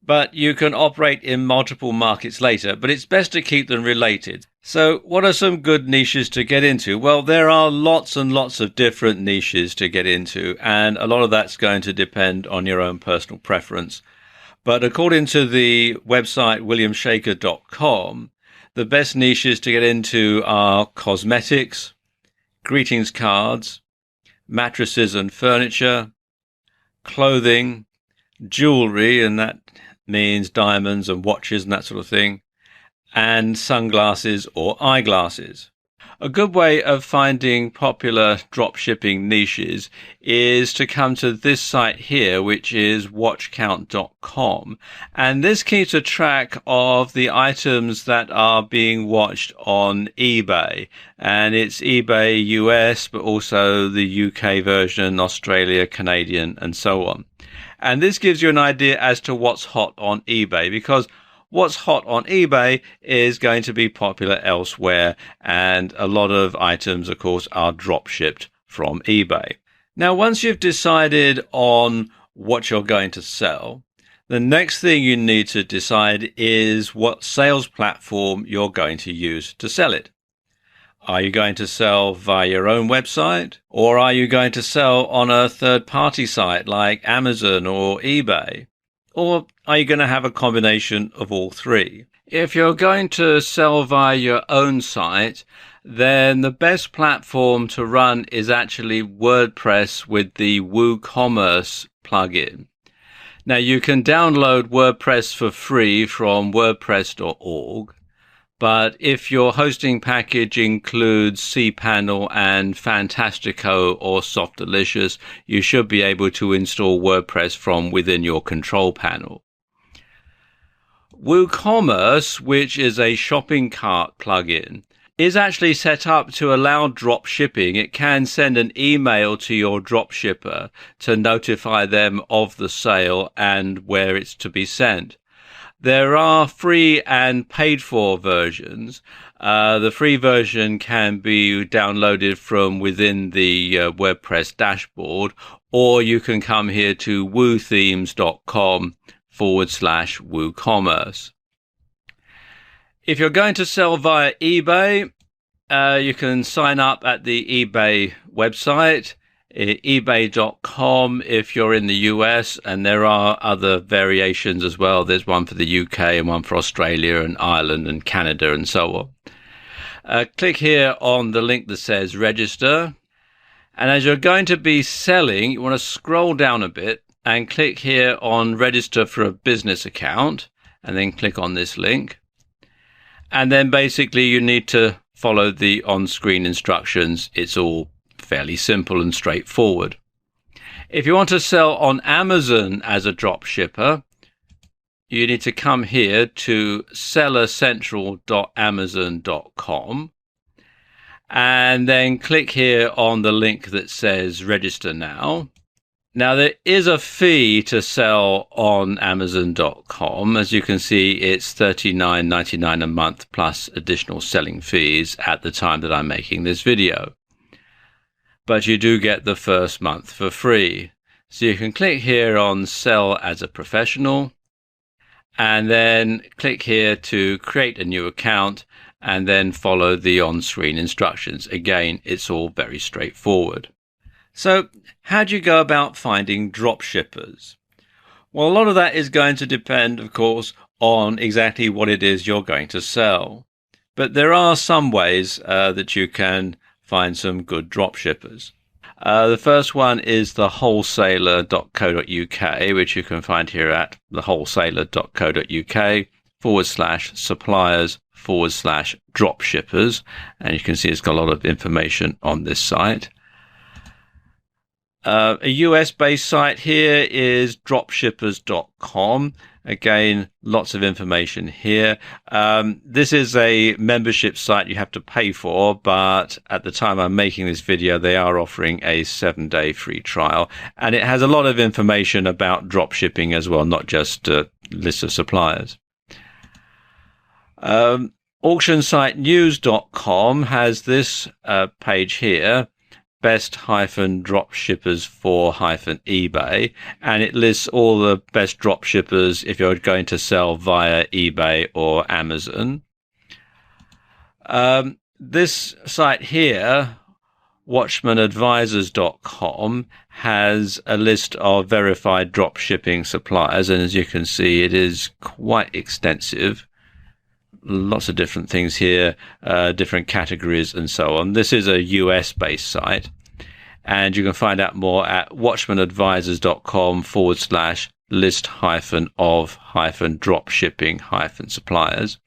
but you can operate in multiple markets later, but it's best to keep them related. So what are some good niches to get into? Well, there are lots and lots of different niches to get into, and a lot of that's going to depend on your own personal preference. But according to the website williamshaker.com, the best niches to get into are cosmetics, greetings cards, mattresses and furniture, clothing, jewelry, and that means diamonds and watches and that sort of thing, and sunglasses or eyeglasses. A good way of finding popular dropshipping niches is to come to this site here, which is watchcount.com. And this keeps a track of the items that are being watched on eBay. And it's eBay US, but also the UK version, Australia, Canadian, and so on. And this gives you an idea as to what's hot on eBay, because what's hot on eBay is going to be popular elsewhere, and a lot of items, of course, are drop shipped from eBay. Now, once you've decided on what you're going to sell, the next thing you need to decide is what sales platform you're going to use to sell it. Are you going to sell via your own website, or are you going to sell on a third-party site like Amazon or eBay? Or are you going to have a combination of all three? If you're going to sell via your own site, then the best platform to run is actually WordPress with the WooCommerce plugin. Now, you can download WordPress for free from wordpress.org. But if your hosting package includes cPanel and Fantastico or Softalicious, you should be able to install WordPress from within your control panel. WooCommerce, which is a shopping cart plugin, is actually set up to allow drop shipping. It can send an email to your drop shipper to notify them of the sale and where it's to be sent. There are free and paid for versions. The free version can be downloaded from within the WordPress dashboard, or you can come here to woothemes.com/WooCommerce. If you're going to sell via eBay, you can sign up at the eBay website, ebay.com if you're in the US, and there are other variations as well. There's one for the UK and one for Australia and Ireland and Canada and so on. Click here on the link that says register, and as you're going to be selling, you want to scroll down a bit and click here on register for a business account, and then click on this link, and then basically you need to follow the on-screen instructions. It's all fairly simple and straightforward. If you want to sell on Amazon as a drop shipper, you need to come here to sellercentral.amazon.com and then click here on the link that says register now. Now, there is a fee to sell on Amazon.com. As you can see, it's $39.99 a month plus additional selling fees at the time that I'm making this video. But you do get the first month for free. So you can click here on Sell as a Professional, and then click here to create a new account, and then follow the on-screen instructions. Again, it's all very straightforward. So how do you go about finding drop shippers? Well, a lot of that is going to depend, of course, on exactly what it is you're going to sell. But there are some ways that you can find some good drop shippers. The first one is the wholesaler.co.uk, which you can find here at thewholesaler.co.uk/suppliers/drop shippers. And you can see it's got a lot of information on this site. A US-based site here is dropshippers.com. Again, lots of information here. This is a membership site you have to pay for, but at the time I'm making this video, they are offering a 7-day free trial. And it has a lot of information about drop shipping as well, not just a list of suppliers. Auctionsitenews.com has this page here, best-drop shippers for eBay, and it lists all the best drop shippers if you're going to sell via eBay or Amazon. This site here, watchmanadvisors.com, has a list of verified drop shipping suppliers, and as you can see, it is quite extensive. Lots of different things here, different categories and so on. This is a US-based site, and you can find out more at watchmanadvisors.com/list-of-drop shipping-suppliers.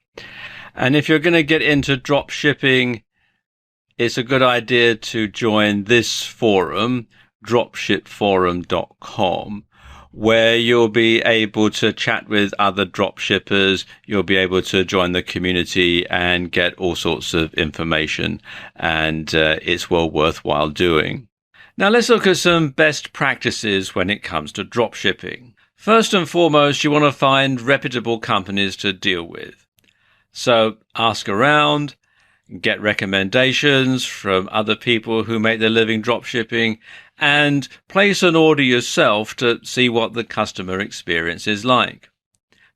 And if you're going to get into drop shipping, it's a good idea to join this forum, dropshipforum.com, where you'll be able to chat with other drop shippers. You'll be able to join the community and get all sorts of information, and it's well worthwhile doing. Now let's look at some best practices when it comes to dropshipping. First and foremost, you want to find reputable companies to deal with. So ask around, get recommendations from other people who make their living dropshipping, and place an order yourself to see what the customer experience is like.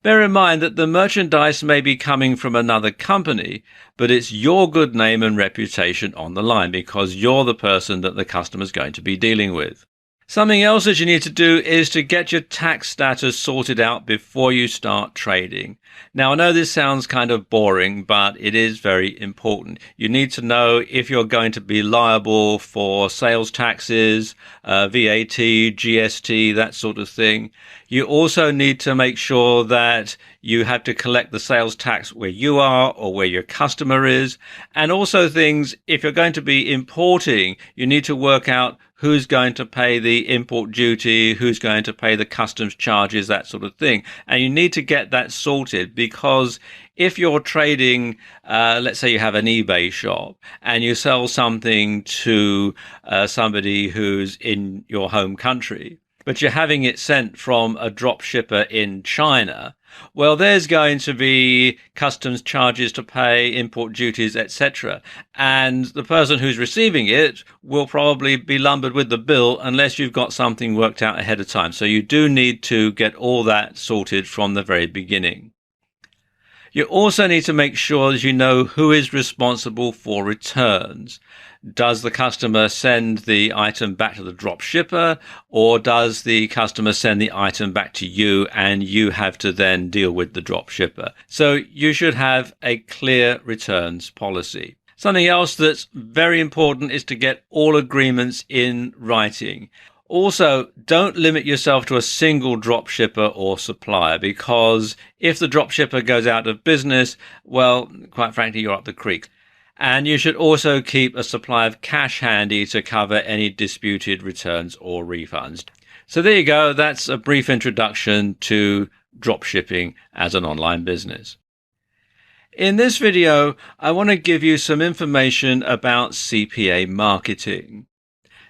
Bear in mind that the merchandise may be coming from another company, but it's your good name and reputation on the line because you're the person that the customer's going to be dealing with. Something else that you need to do is to get your tax status sorted out before you start trading. Now, I know this sounds kind of boring, but it is very important. You need to know if you're going to be liable for sales taxes, VAT, GST, that sort of thing. You also need to make sure that you have to collect the sales tax where you are or where your customer is. And also things, if you're going to be importing, you need to work out who's going to pay the import duty, who's going to pay the customs charges, that sort of thing. And you need to get that sorted because if you're trading, let's say you have an eBay shop and you sell something to somebody who's in your home country, but you're having it sent from a drop shipper in China, well, there's going to be customs charges to pay, import duties, etc. And the person who's receiving it will probably be lumbered with the bill unless you've got something worked out ahead of time. So you do need to get all that sorted from the very beginning. You also need to make sure that you know who is responsible for returns. Does the customer send the item back to the drop shipper, or does the customer send the item back to you and you have to then deal with the drop shipper? So you should have a clear returns policy. Something else that's very important is to get all agreements in writing. Also, don't limit yourself to a single drop shipper or supplier, because if the drop shipper goes out of business, well, quite frankly, you're up the creek. And you should also keep a supply of cash handy to cover any disputed returns or refunds. So there you go. That's a brief introduction to dropshipping as an online business. In this video, I want to give you some information about CPA marketing.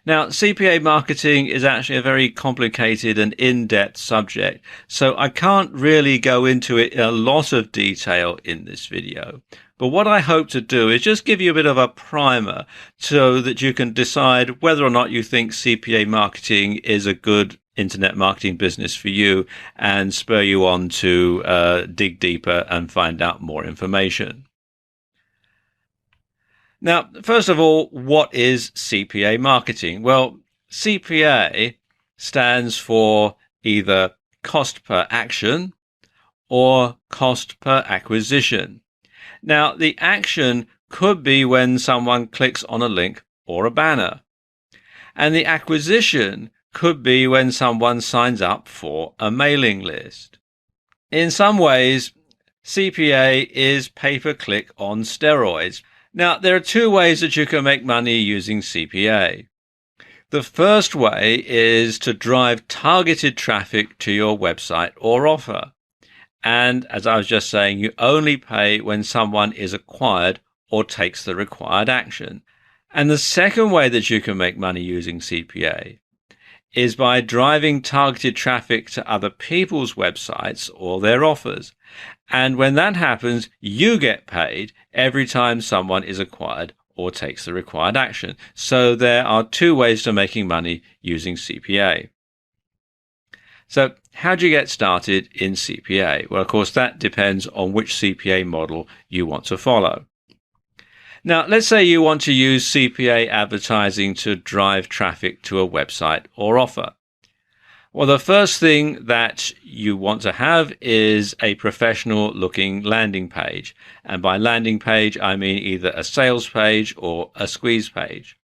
Now, CPA marketing is actually a very complicated and in-depth subject, so I can't really go into it in a lot of detail in this video. But what I hope to do is just give you a bit of a primer so that you can decide whether or not you think CPA marketing is a good internet marketing business for you and spur you on to dig deeper and find out more information. Now, first of all, what is CPA marketing? Well, CPA stands for either cost per action or cost per acquisition. Now, the action could be when someone clicks on a link or a banner, and the acquisition could be when someone signs up for a mailing list. In some ways, CPA is pay-per-click on steroids. Now, there are two ways that you can make money using CPA. The first way is to drive targeted traffic to your website or offer. And as I was just saying, you only pay when someone is acquired or takes the required action. And the second way that you can make money using CPA is by driving targeted traffic to other people's websites or their offers. And when that happens, you get paid every time someone is acquired or takes the required action. So there are two ways to making money using CPA. So how do you get started in CPA? Well, of course, that depends on which CPA model you want to follow. Now, let's say you want to use CPA advertising to drive traffic to a website or offer. Well, the first thing that you want to have is a professional looking landing page. And by landing page, I mean either a sales page or a squeeze page.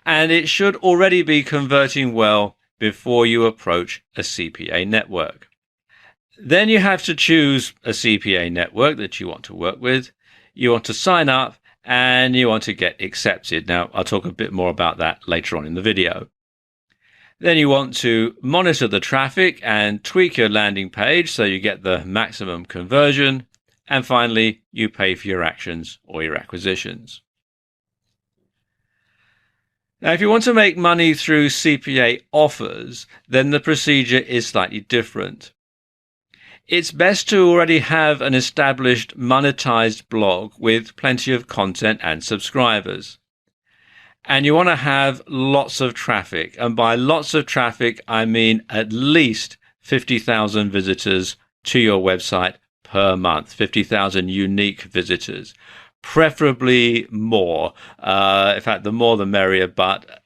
And it should already be converting well before you approach a CPA network. Then you have to choose a CPA network that you want to work with. You want to sign up and you want to get accepted. Now, I'll talk a bit more about that later on in the video. Then you want to monitor the traffic and tweak your landing page so you get the maximum conversion. And finally, you pay for your actions or your acquisitions. Now, if you want to make money through CPA offers, then the procedure is slightly different. It's best to already have an established monetized blog with plenty of content and subscribers. And you want to have lots of traffic. And by lots of traffic, I mean at least 50,000 visitors to your website per month, 50,000 unique visitors, preferably more. In fact, the more the merrier, but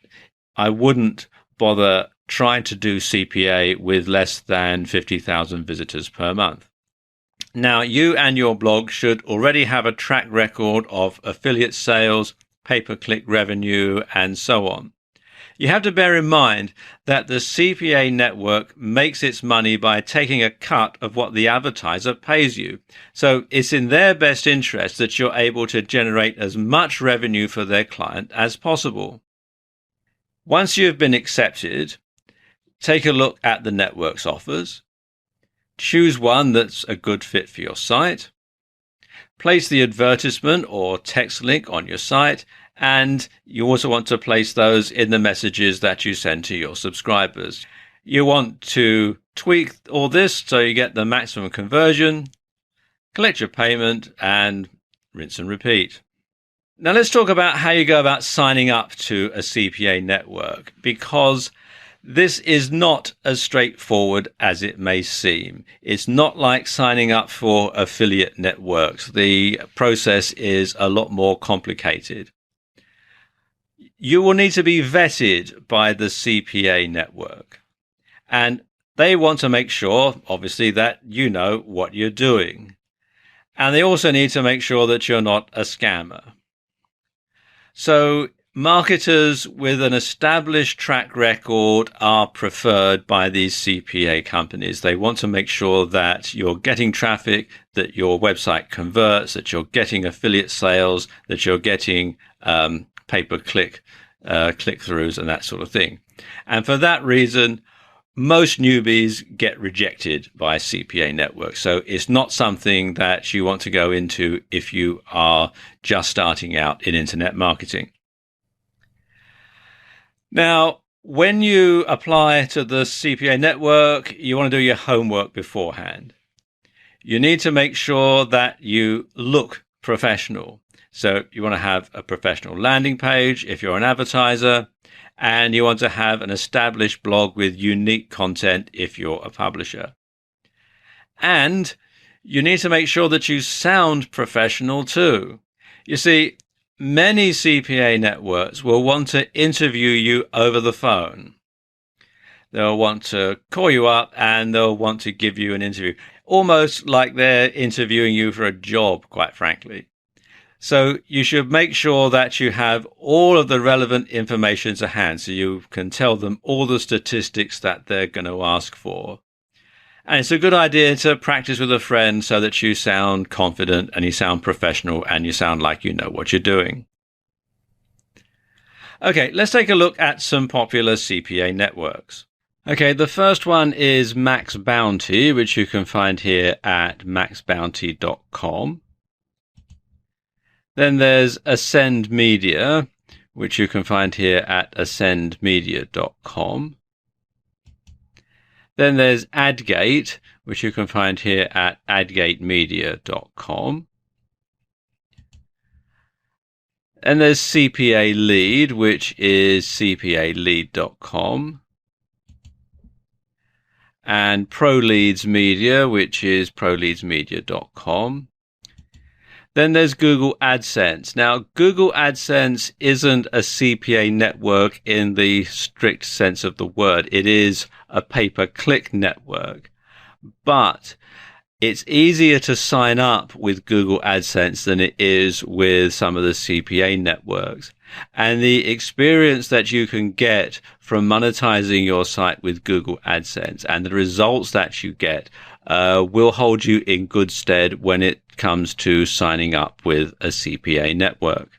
I wouldn't bother trying to do CPA with less than 50,000 visitors per month. Now, you and your blog should already have a track record of affiliate sales, pay-per-click revenue, and so on. You have to bear in mind that the CPA network makes its money by taking a cut of what the advertiser pays you. So it's in their best interest that you're able to generate as much revenue for their client as possible. Once you've been accepted, take a look at the network's offers. Choose one that's a good fit for your site. Place the advertisement or text link on your site, and you also want to place those in the messages that you send to your subscribers. You want to tweak all this so you get the maximum conversion, collect your payment, and rinse and repeat. Now let's talk about how you go about signing up to a CPA network, because this is not as straightforward as it may seem. It's not like signing up for affiliate networks. The process is a lot more complicated. You will need to be vetted by the CPA network, and they want to make sure, obviously, that you know what you're doing. And they also need to make sure that you're not a scammer. So marketers with an established track record are preferred by these CPA companies. They want to make sure that you're getting traffic, that your website converts, that you're getting affiliate sales, that you're getting pay-per-click click-throughs and that sort of thing. And for that reason, most newbies get rejected by CPA networks. So it's not something that you want to go into if you are just starting out in internet marketing. Now, when you apply to the CPA network, you want to do your homework beforehand. You need to make sure that you look professional. So you want to have a professional landing page if you're an advertiser, and you want to have an established blog with unique content if you're a publisher. And you need to make sure that you sound professional too. You see, many CPA networks will want to interview you over the phone. They'll want to call you up and they'll want to give you an interview, almost like they're interviewing you for a job, quite frankly. So you should make sure that you have all of the relevant information to hand so you can tell them all the statistics that they're going to ask for. And it's a good idea to practice with a friend so that you sound confident and you sound professional and you sound like you know what you're doing. Okay, let's take a look at some popular CPA networks. Okay, the first one is Max Bounty, which you can find here at maxbounty.com. Then there's Ascend Media, which you can find here at ascendmedia.com. Then there's AdGate, which you can find here at adgatemedia.com. And there's CPA Lead, which is cpalead.com. And ProLeads Media, which is proleadsmedia.com. Then there's Google AdSense. Now, Google AdSense isn't a CPA network in the strict sense of the word. It is a pay-per-click network. But it's easier to sign up with Google AdSense than it is with some of the CPA networks. And the experience that you can get from monetizing your site with Google AdSense and the results that you get will hold you in good stead when it comes to signing up with a CPA network.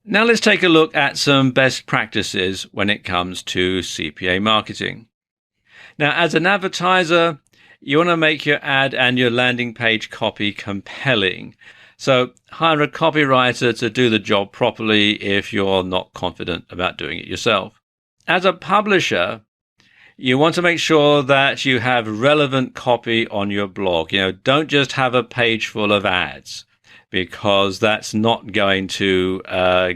Now let's take a look at some best practices when it comes to CPA marketing. Now, as an advertiser, you want to make your ad and your landing page copy compelling. So hire a copywriter to do the job properly if you're not confident about doing it yourself. As a publisher, you want to make sure that you have relevant copy on your blog. Don't just have a page full of ads, because that's not going to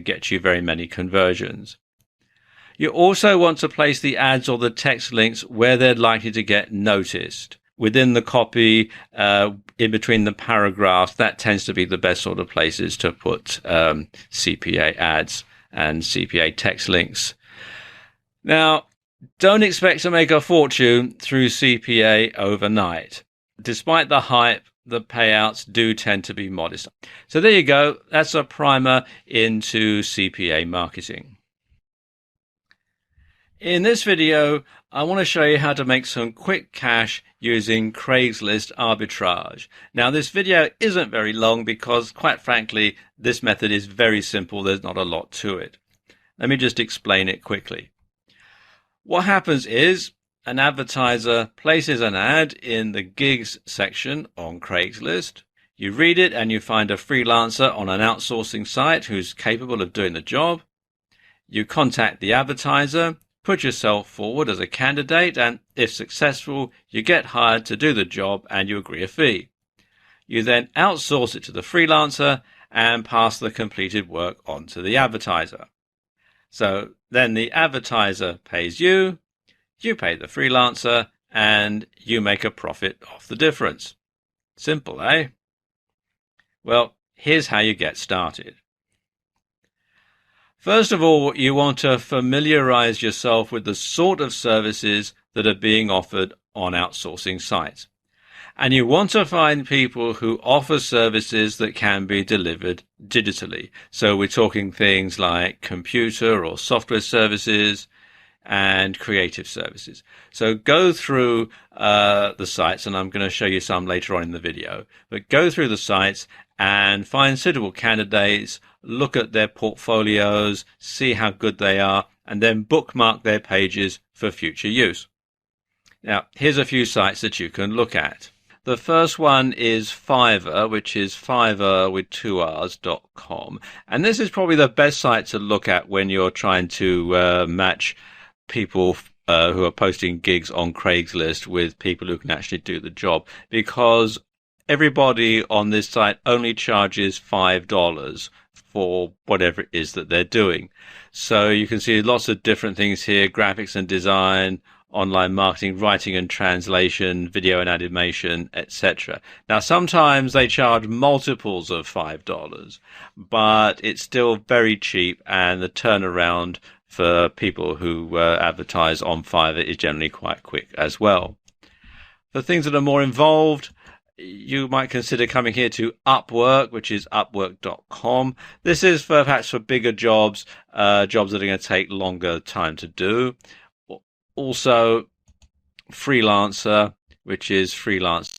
get you very many conversions. You also want to place the ads or the text links where they're likely to get noticed. Within the copy, in between the paragraphs, that tends to be the best sort of places to put CPA ads and CPA text links. Now, don't expect to make a fortune through CPA overnight. Despite the hype, the payouts do tend to be modest. So there you go. That's a primer into CPA marketing. In this video, I want to show you how to make some quick cash using Craigslist arbitrage. Now, this video isn't very long because, quite frankly, this method is very simple. There's not a lot to it. Let me just explain it quickly. What happens is an advertiser places an ad in the gigs section on Craigslist. You read it and you find a freelancer on an outsourcing site who's capable of doing the job. You contact the advertiser, put yourself forward as a candidate, and if successful, you get hired to do the job and you agree a fee. You then outsource it to the freelancer and pass the completed work on to the advertiser. So then the advertiser pays you, you pay the freelancer, and you make a profit off the difference. Simple, eh? Well, here's how you get started. First of all, you want to familiarize yourself with the sort of services that are being offered on outsourcing sites. And you want to find people who offer services that can be delivered digitally. So we're talking things like computer or software services and creative services. So go through the sites, and I'm going to show you some later on in the video, but go through the sites and find suitable candidates, look at their portfolios, see how good they are, and then bookmark their pages for future use. Now, here's a few sites that you can look at. The first one is Fiverr, which is Fiverr with 2Rs.com. And this is probably the best site to look at when you're trying to match people who are posting gigs on Craigslist with people who can actually do the job, because everybody on this site only charges $5 for whatever it is that they're doing. So you can see lots of different things here: graphics and design, online marketing, writing and translation, video and animation, etc. Now, sometimes they charge multiples of $5, but it's still very cheap, and the turnaround for people who advertise on Fiverr is generally quite quick as well. For things that are more involved, you might consider coming here to Upwork, which is upwork.com. This is perhaps for bigger jobs, jobs that are going to take longer time to do. Also, Freelancer, which is freelance.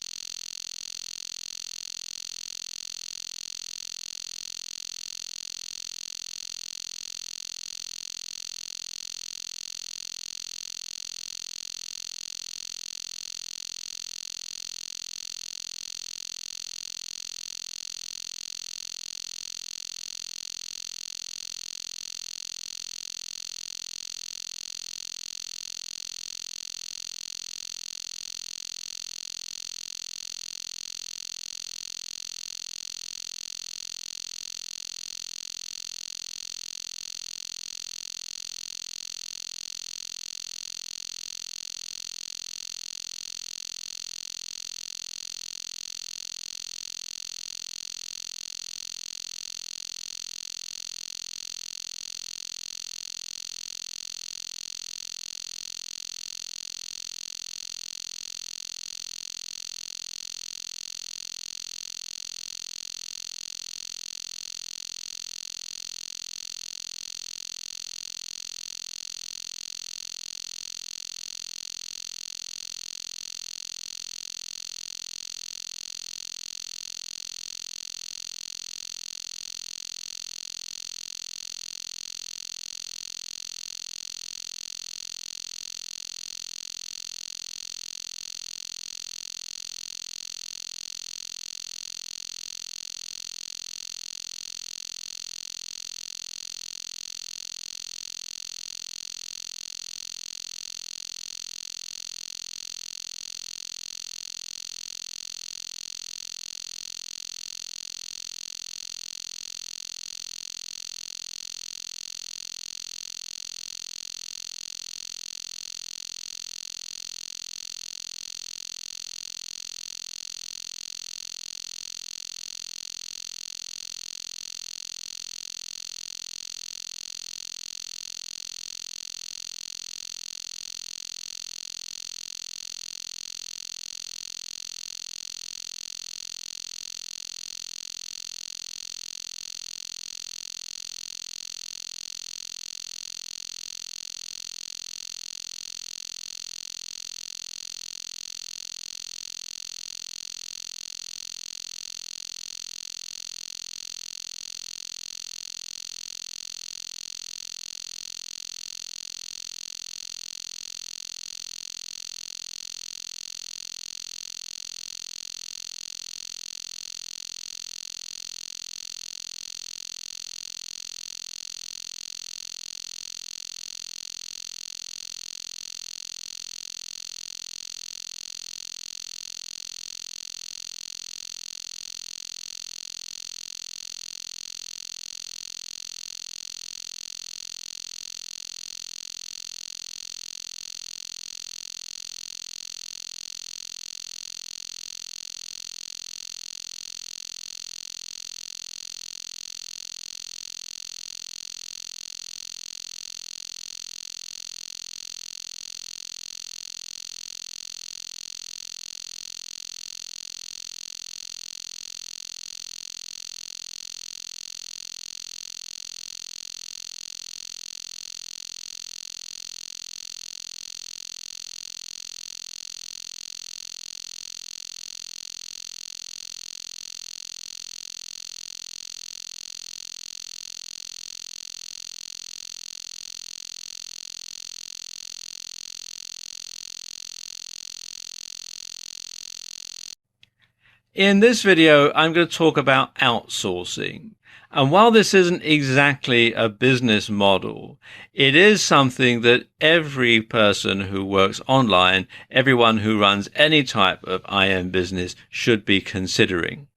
In this video, I'm going to talk about outsourcing. And while this isn't exactly a business model, it is something that every person who works online, everyone who runs any type of IM business should be considering.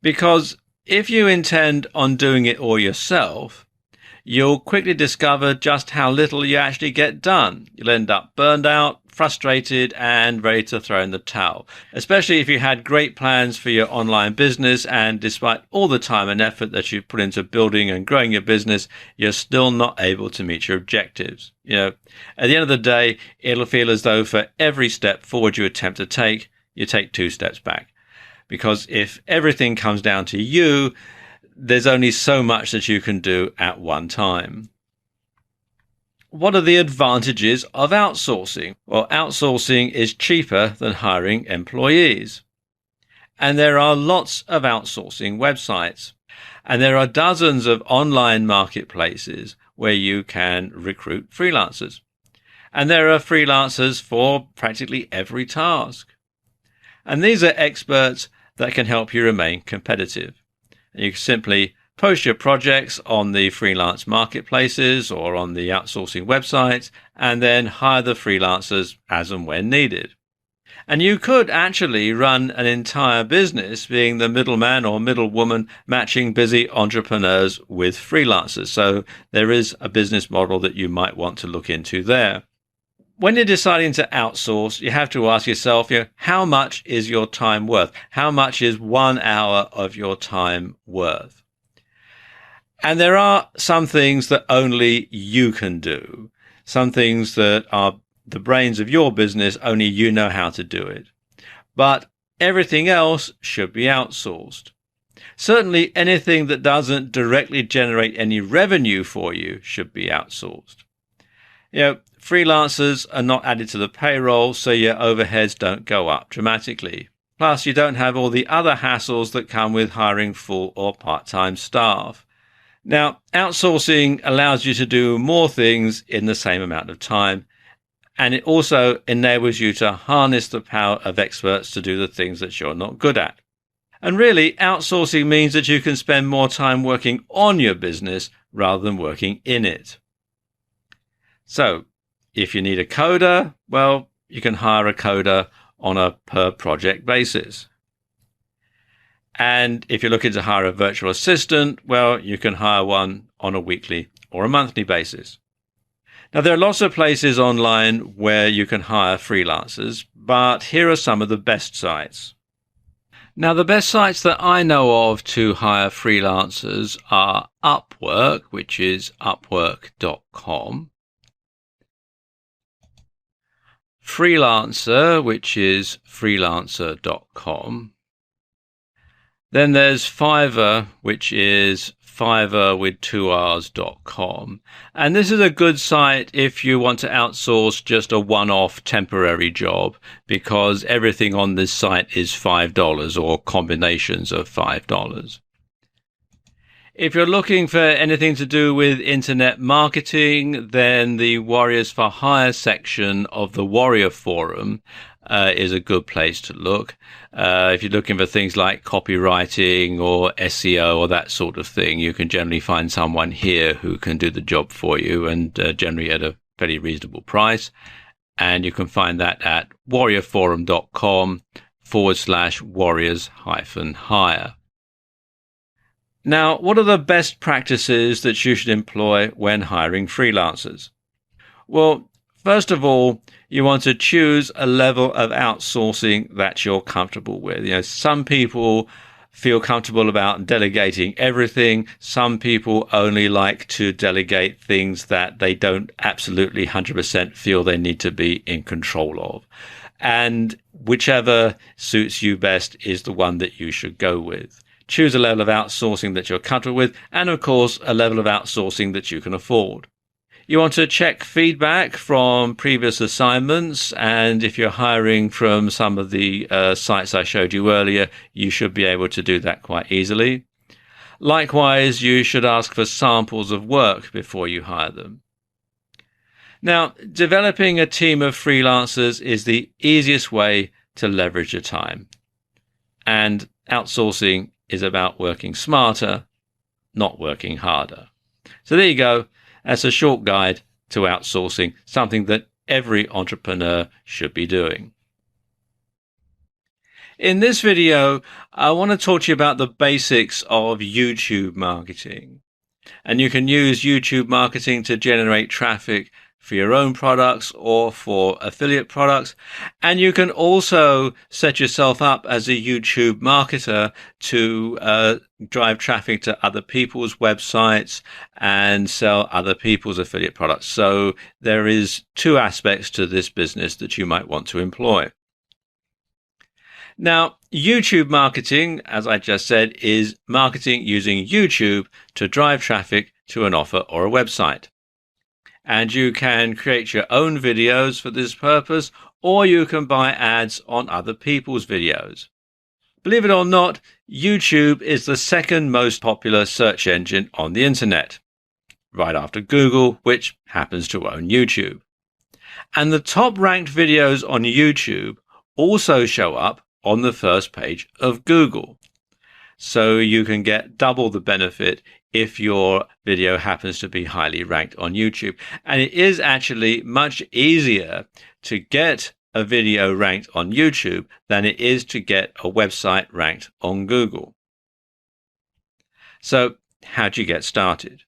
Because if you intend on doing it all yourself, you'll quickly discover just how little you actually get done. You'll end up burned out, frustrated, and ready to throw in the towel, especially if you had great plans for your online business and despite all the time and effort that you've put into building and growing your business, you're still not able to meet your objectives. At the end of the day, it'll feel as though for every step forward you attempt to take, you take 2 steps back. Because if everything comes down to you, there's only so much that you can do at one time. What are the advantages of outsourcing? Well, outsourcing is cheaper than hiring employees. And there are lots of outsourcing websites. And there are dozens of online marketplaces where you can recruit freelancers. And there are freelancers for practically every task. And these are experts that can help you remain competitive. You can simply post your projects on the freelance marketplaces or on the outsourcing websites and then hire the freelancers as and when needed. And you could actually run an entire business being the middleman or middlewoman matching busy entrepreneurs with freelancers. So there is a business model that you might want to look into there. When you're deciding to outsource, you have to ask yourself, how much is your time worth? How much is 1 hour of your time worth? And there are some things that only you can do. Some things that are the brains of your business, only you know how to do it. But everything else should be outsourced. Certainly anything that doesn't directly generate any revenue for you should be outsourced. Freelancers are not added to the payroll, so your overheads don't go up dramatically. Plus, you don't have all the other hassles that come with hiring full or part-time staff. Now, outsourcing allows you to do more things in the same amount of time, and it also enables you to harness the power of experts to do the things that you're not good at. And really, outsourcing means that you can spend more time working on your business rather than working in it. So, if you need a coder, well, you can hire a coder on a per project basis. And if you're looking to hire a virtual assistant, well, you can hire one on a weekly or a monthly basis. Now, there are lots of places online where you can hire freelancers, but here are some of the best sites. Now, the best sites that I know of to hire freelancers are Upwork, which is upwork.com. Freelancer, which is freelancer.com. Then there's Fiverr, which is fiverr.com. And this is a good site if you want to outsource just a one-off temporary job, because everything on this site is $5 or combinations of $5. If you're looking for anything to do with internet marketing, then the Warriors for Hire section of the Warrior Forum is a good place to look. If you're looking for things like copywriting or SEO or that sort of thing, you can generally find someone here who can do the job for you, and generally at a very reasonable price. And you can find that at warriorforum.com/warriors-hire. Now, what are the best practices that you should employ when hiring freelancers? Well, first of all, you want to choose a level of outsourcing that you're comfortable with. Some people feel comfortable about delegating everything. Some people only like to delegate things that they don't absolutely 100% feel they need to be in control of. And whichever suits you best is the one that you should go with. Choose a level of outsourcing that you're comfortable with, and of course, a level of outsourcing that you can afford. You want to check feedback from previous assignments, and if you're hiring from some of the sites I showed you earlier, you should be able to do that quite easily. Likewise, you should ask for samples of work before you hire them. Now, developing a team of freelancers is the easiest way to leverage your time. And outsourcing is about working smarter, not working harder. So there you go. That's a short guide to outsourcing, something that every entrepreneur should be doing. In this video, I want to talk to you about the basics of YouTube marketing. And you can use YouTube marketing to generate traffic for your own products or for affiliate products. And you can also set yourself up as a YouTube marketer to drive traffic to other people's websites and sell other people's affiliate products. So there is two aspects to this business that you might want to employ. Now, YouTube marketing, as I just said, is marketing using YouTube to drive traffic to an offer or a website. And you can create your own videos for this purpose, or you can buy ads on other people's videos. Believe it or not, YouTube is the second most popular search engine on the internet, right after Google, which happens to own YouTube. And the top ranked videos on YouTube also show up on the first page of Google. So you can get double the benefit if your video happens to be highly ranked on YouTube. And it is actually much easier to get a video ranked on YouTube than it is to get a website ranked on Google. So how do you get started?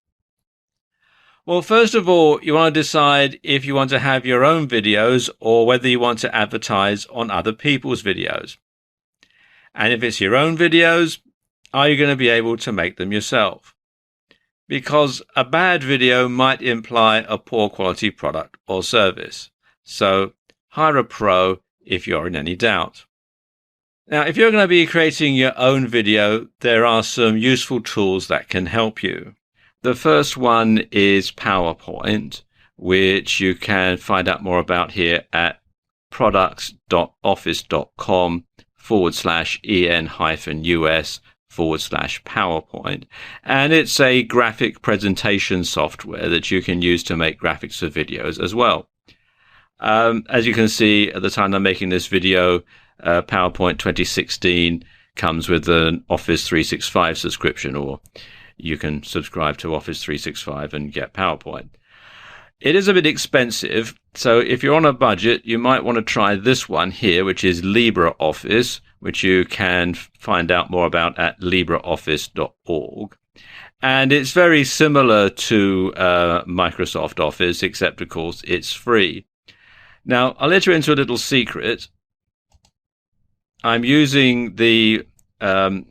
Well, first of all, you want to decide if you want to have your own videos or whether you want to advertise on other people's videos. And if it's your own videos, are you going to be able to make them yourself? Because a bad video might imply a poor quality product or service. So hire a pro if you're in any doubt. Now, if you're going to be creating your own video, there are some useful tools that can help you. The first one is PowerPoint, which you can find out more about here at products.office.com/en-us/PowerPoint. And it's a graphic presentation software that you can use to make graphics for videos as well. As you can see at the time I'm making this video, PowerPoint 2016 comes with an Office 365 subscription, or you can subscribe to Office 365 and get PowerPoint. It is a bit expensive, so if you're on a budget, you might want to try this one here, which is LibreOffice, which you can find out more about at libreoffice.org. And it's very similar to Microsoft Office, except, of course, it's free. Now, I'll let you into a little secret. I'm using the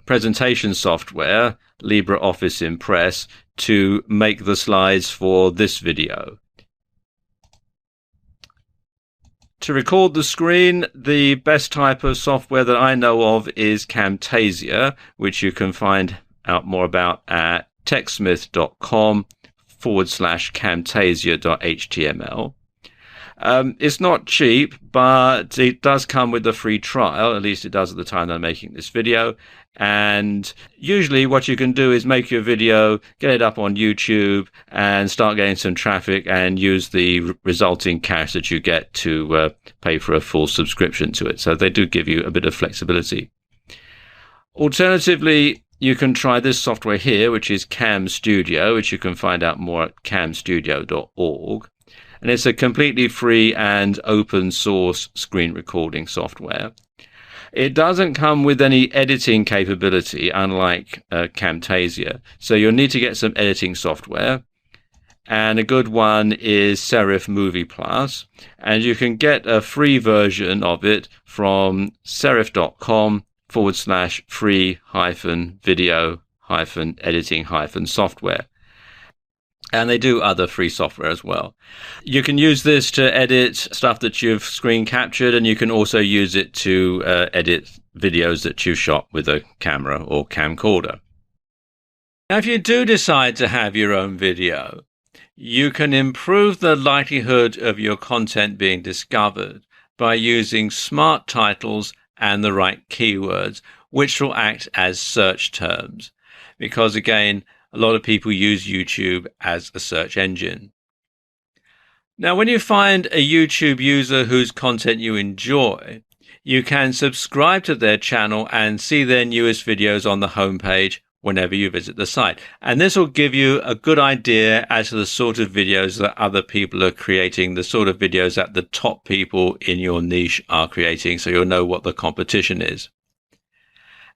presentation software, LibreOffice Impress, to make the slides for this video. To record the screen, the best type of software that I know of is Camtasia, which you can find out more about at techsmith.com/camtasia.html. It's not cheap, but it does come with a free trial, at least it does at the time I'm making this video. And usually what you can do is make your video, get it up on YouTube, and start getting some traffic and use the resulting cash that you get to pay for a full subscription to it. So they do give you a bit of flexibility. Alternatively, you can try this software here, which is Cam Studio, which you can find out more at camstudio.org. And it's a completely free and open source screen recording software. It doesn't come with any editing capability, unlike Camtasia. So you'll need to get some editing software. And a good one is Serif Movie Plus. And you can get a free version of it from serif.com/free-video-editing-software. And they do other free software as well. You can use this to edit stuff that you've screen captured, and you can also use it to edit videos that you shot with a camera or camcorder. Now, if you do decide to have your own video, you can improve the likelihood of your content being discovered by using smart titles and the right keywords, which will act as search terms. Because again, a lot of people use YouTube as a search engine. Now, when you find a YouTube user whose content you enjoy, You can subscribe to their channel and see their newest videos on the homepage whenever you visit the site. And this will give you a good idea as to the sort of videos that other people are creating, the sort of videos that the top people in your niche are creating, so you'll know what the competition is.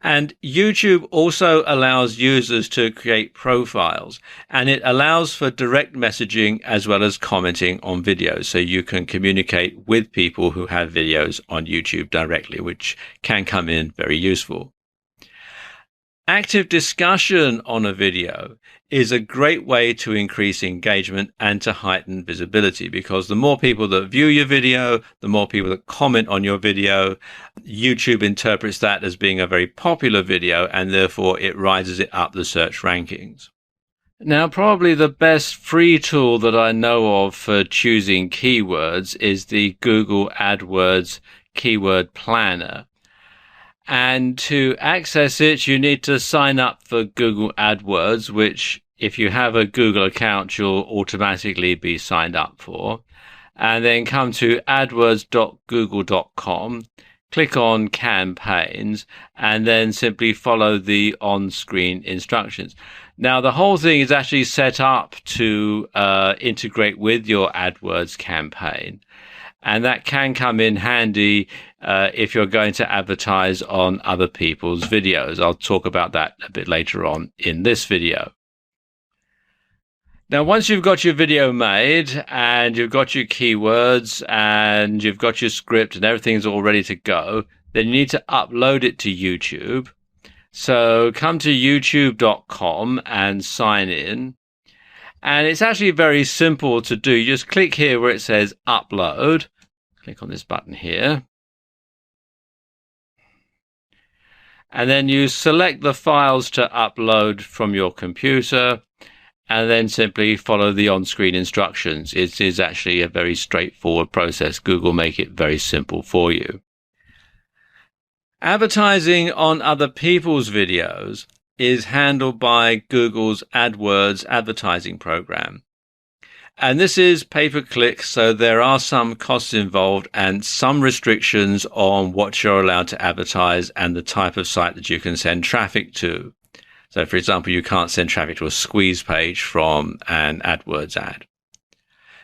And YouTube also allows users to create profiles, and it allows for direct messaging as well as commenting on videos. So you can communicate with people who have videos on YouTube directly, which can come in very useful. Active discussion on a video is a great way to increase engagement and to heighten visibility, because the more people that view your video, the more people that comment on your video, YouTube interprets that as being a very popular video, and therefore it rises it up the search rankings. Now, probably the best free tool that I know of for choosing keywords is the Google AdWords Keyword Planner. And to access it, you need to sign up for Google AdWords, which if you have a Google account, you'll automatically be signed up for. And then come to adwords.google.com, click on campaigns, and then simply follow the on-screen instructions. Now, the whole thing is actually set up to integrate with your AdWords campaign. And that can come in handy if you're going to advertise on other people's videos. I'll talk about that a bit later on in this video. Now, once you've got your video made and you've got your keywords and you've got your script and everything's all ready to go, then you need to upload it to YouTube. So come to youtube.com and sign in. And it's actually very simple to do. You just click here where it says upload. Click on this button here. And then you select the files to upload from your computer and then simply follow the on-screen instructions. It is actually a very straightforward process. Google make it very simple for you. Advertising on other people's videos is handled by Google's AdWords advertising program. And this is pay-per-click, so there are some costs involved and some restrictions on what you're allowed to advertise and the type of site that you can send traffic to. So, for example, you can't send traffic to a squeeze page from an AdWords ad.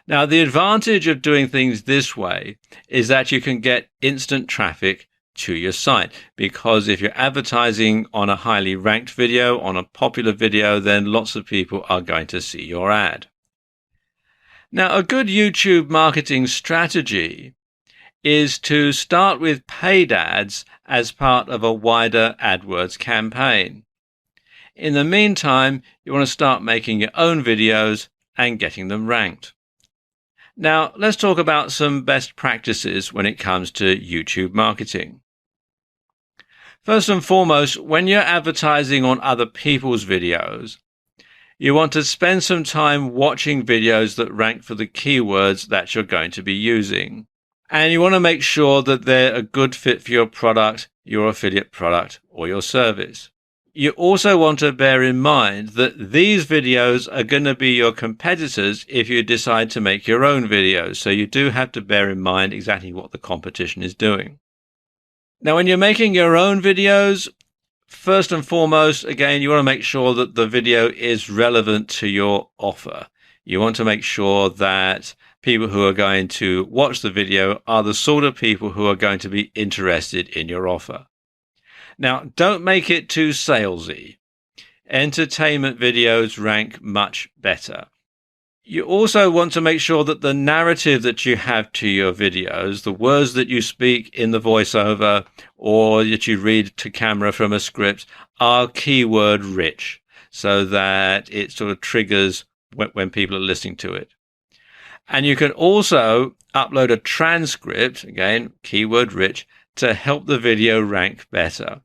Now, the advantage of doing things this way is that you can get instant traffic to your site, because if you're advertising on a highly ranked video, on a popular video, then lots of people are going to see your ad. Now, a good YouTube marketing strategy is to start with paid ads as part of a wider AdWords campaign. In the meantime, you want to start making your own videos and getting them ranked. Now, let's talk about some best practices when it comes to YouTube marketing. First and foremost, when you're advertising on other people's videos, you want to spend some time watching videos that rank for the keywords that you're going to be using. And you want to make sure that they're a good fit for your product, your affiliate product, or your service. You also want to bear in mind that these videos are going to be your competitors if you decide to make your own videos. So you do have to bear in mind exactly what the competition is doing. Now, when you're making your own videos, first and foremost, again, you want to make sure that the video is relevant to your offer. You want to make sure that people who are going to watch the video are the sort of people who are going to be interested in your offer. Now, don't make it too salesy. Entertainment videos rank much better. You also want to make sure that the narrative that you have to your videos, the words that you speak in the voiceover or that you read to camera from a script, are keyword rich, so that it sort of triggers when people are listening to it. And you can also upload a transcript, again, keyword rich, to help the video rank better.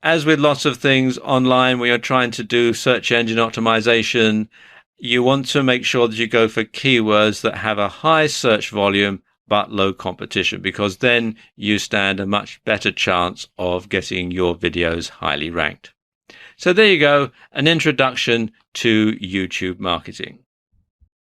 As with lots of things online, when you're trying to do search engine optimization, you want to make sure that you go for keywords that have a high search volume but low competition, because then you stand a much better chance of getting your videos highly ranked. So there you go, an introduction to YouTube marketing.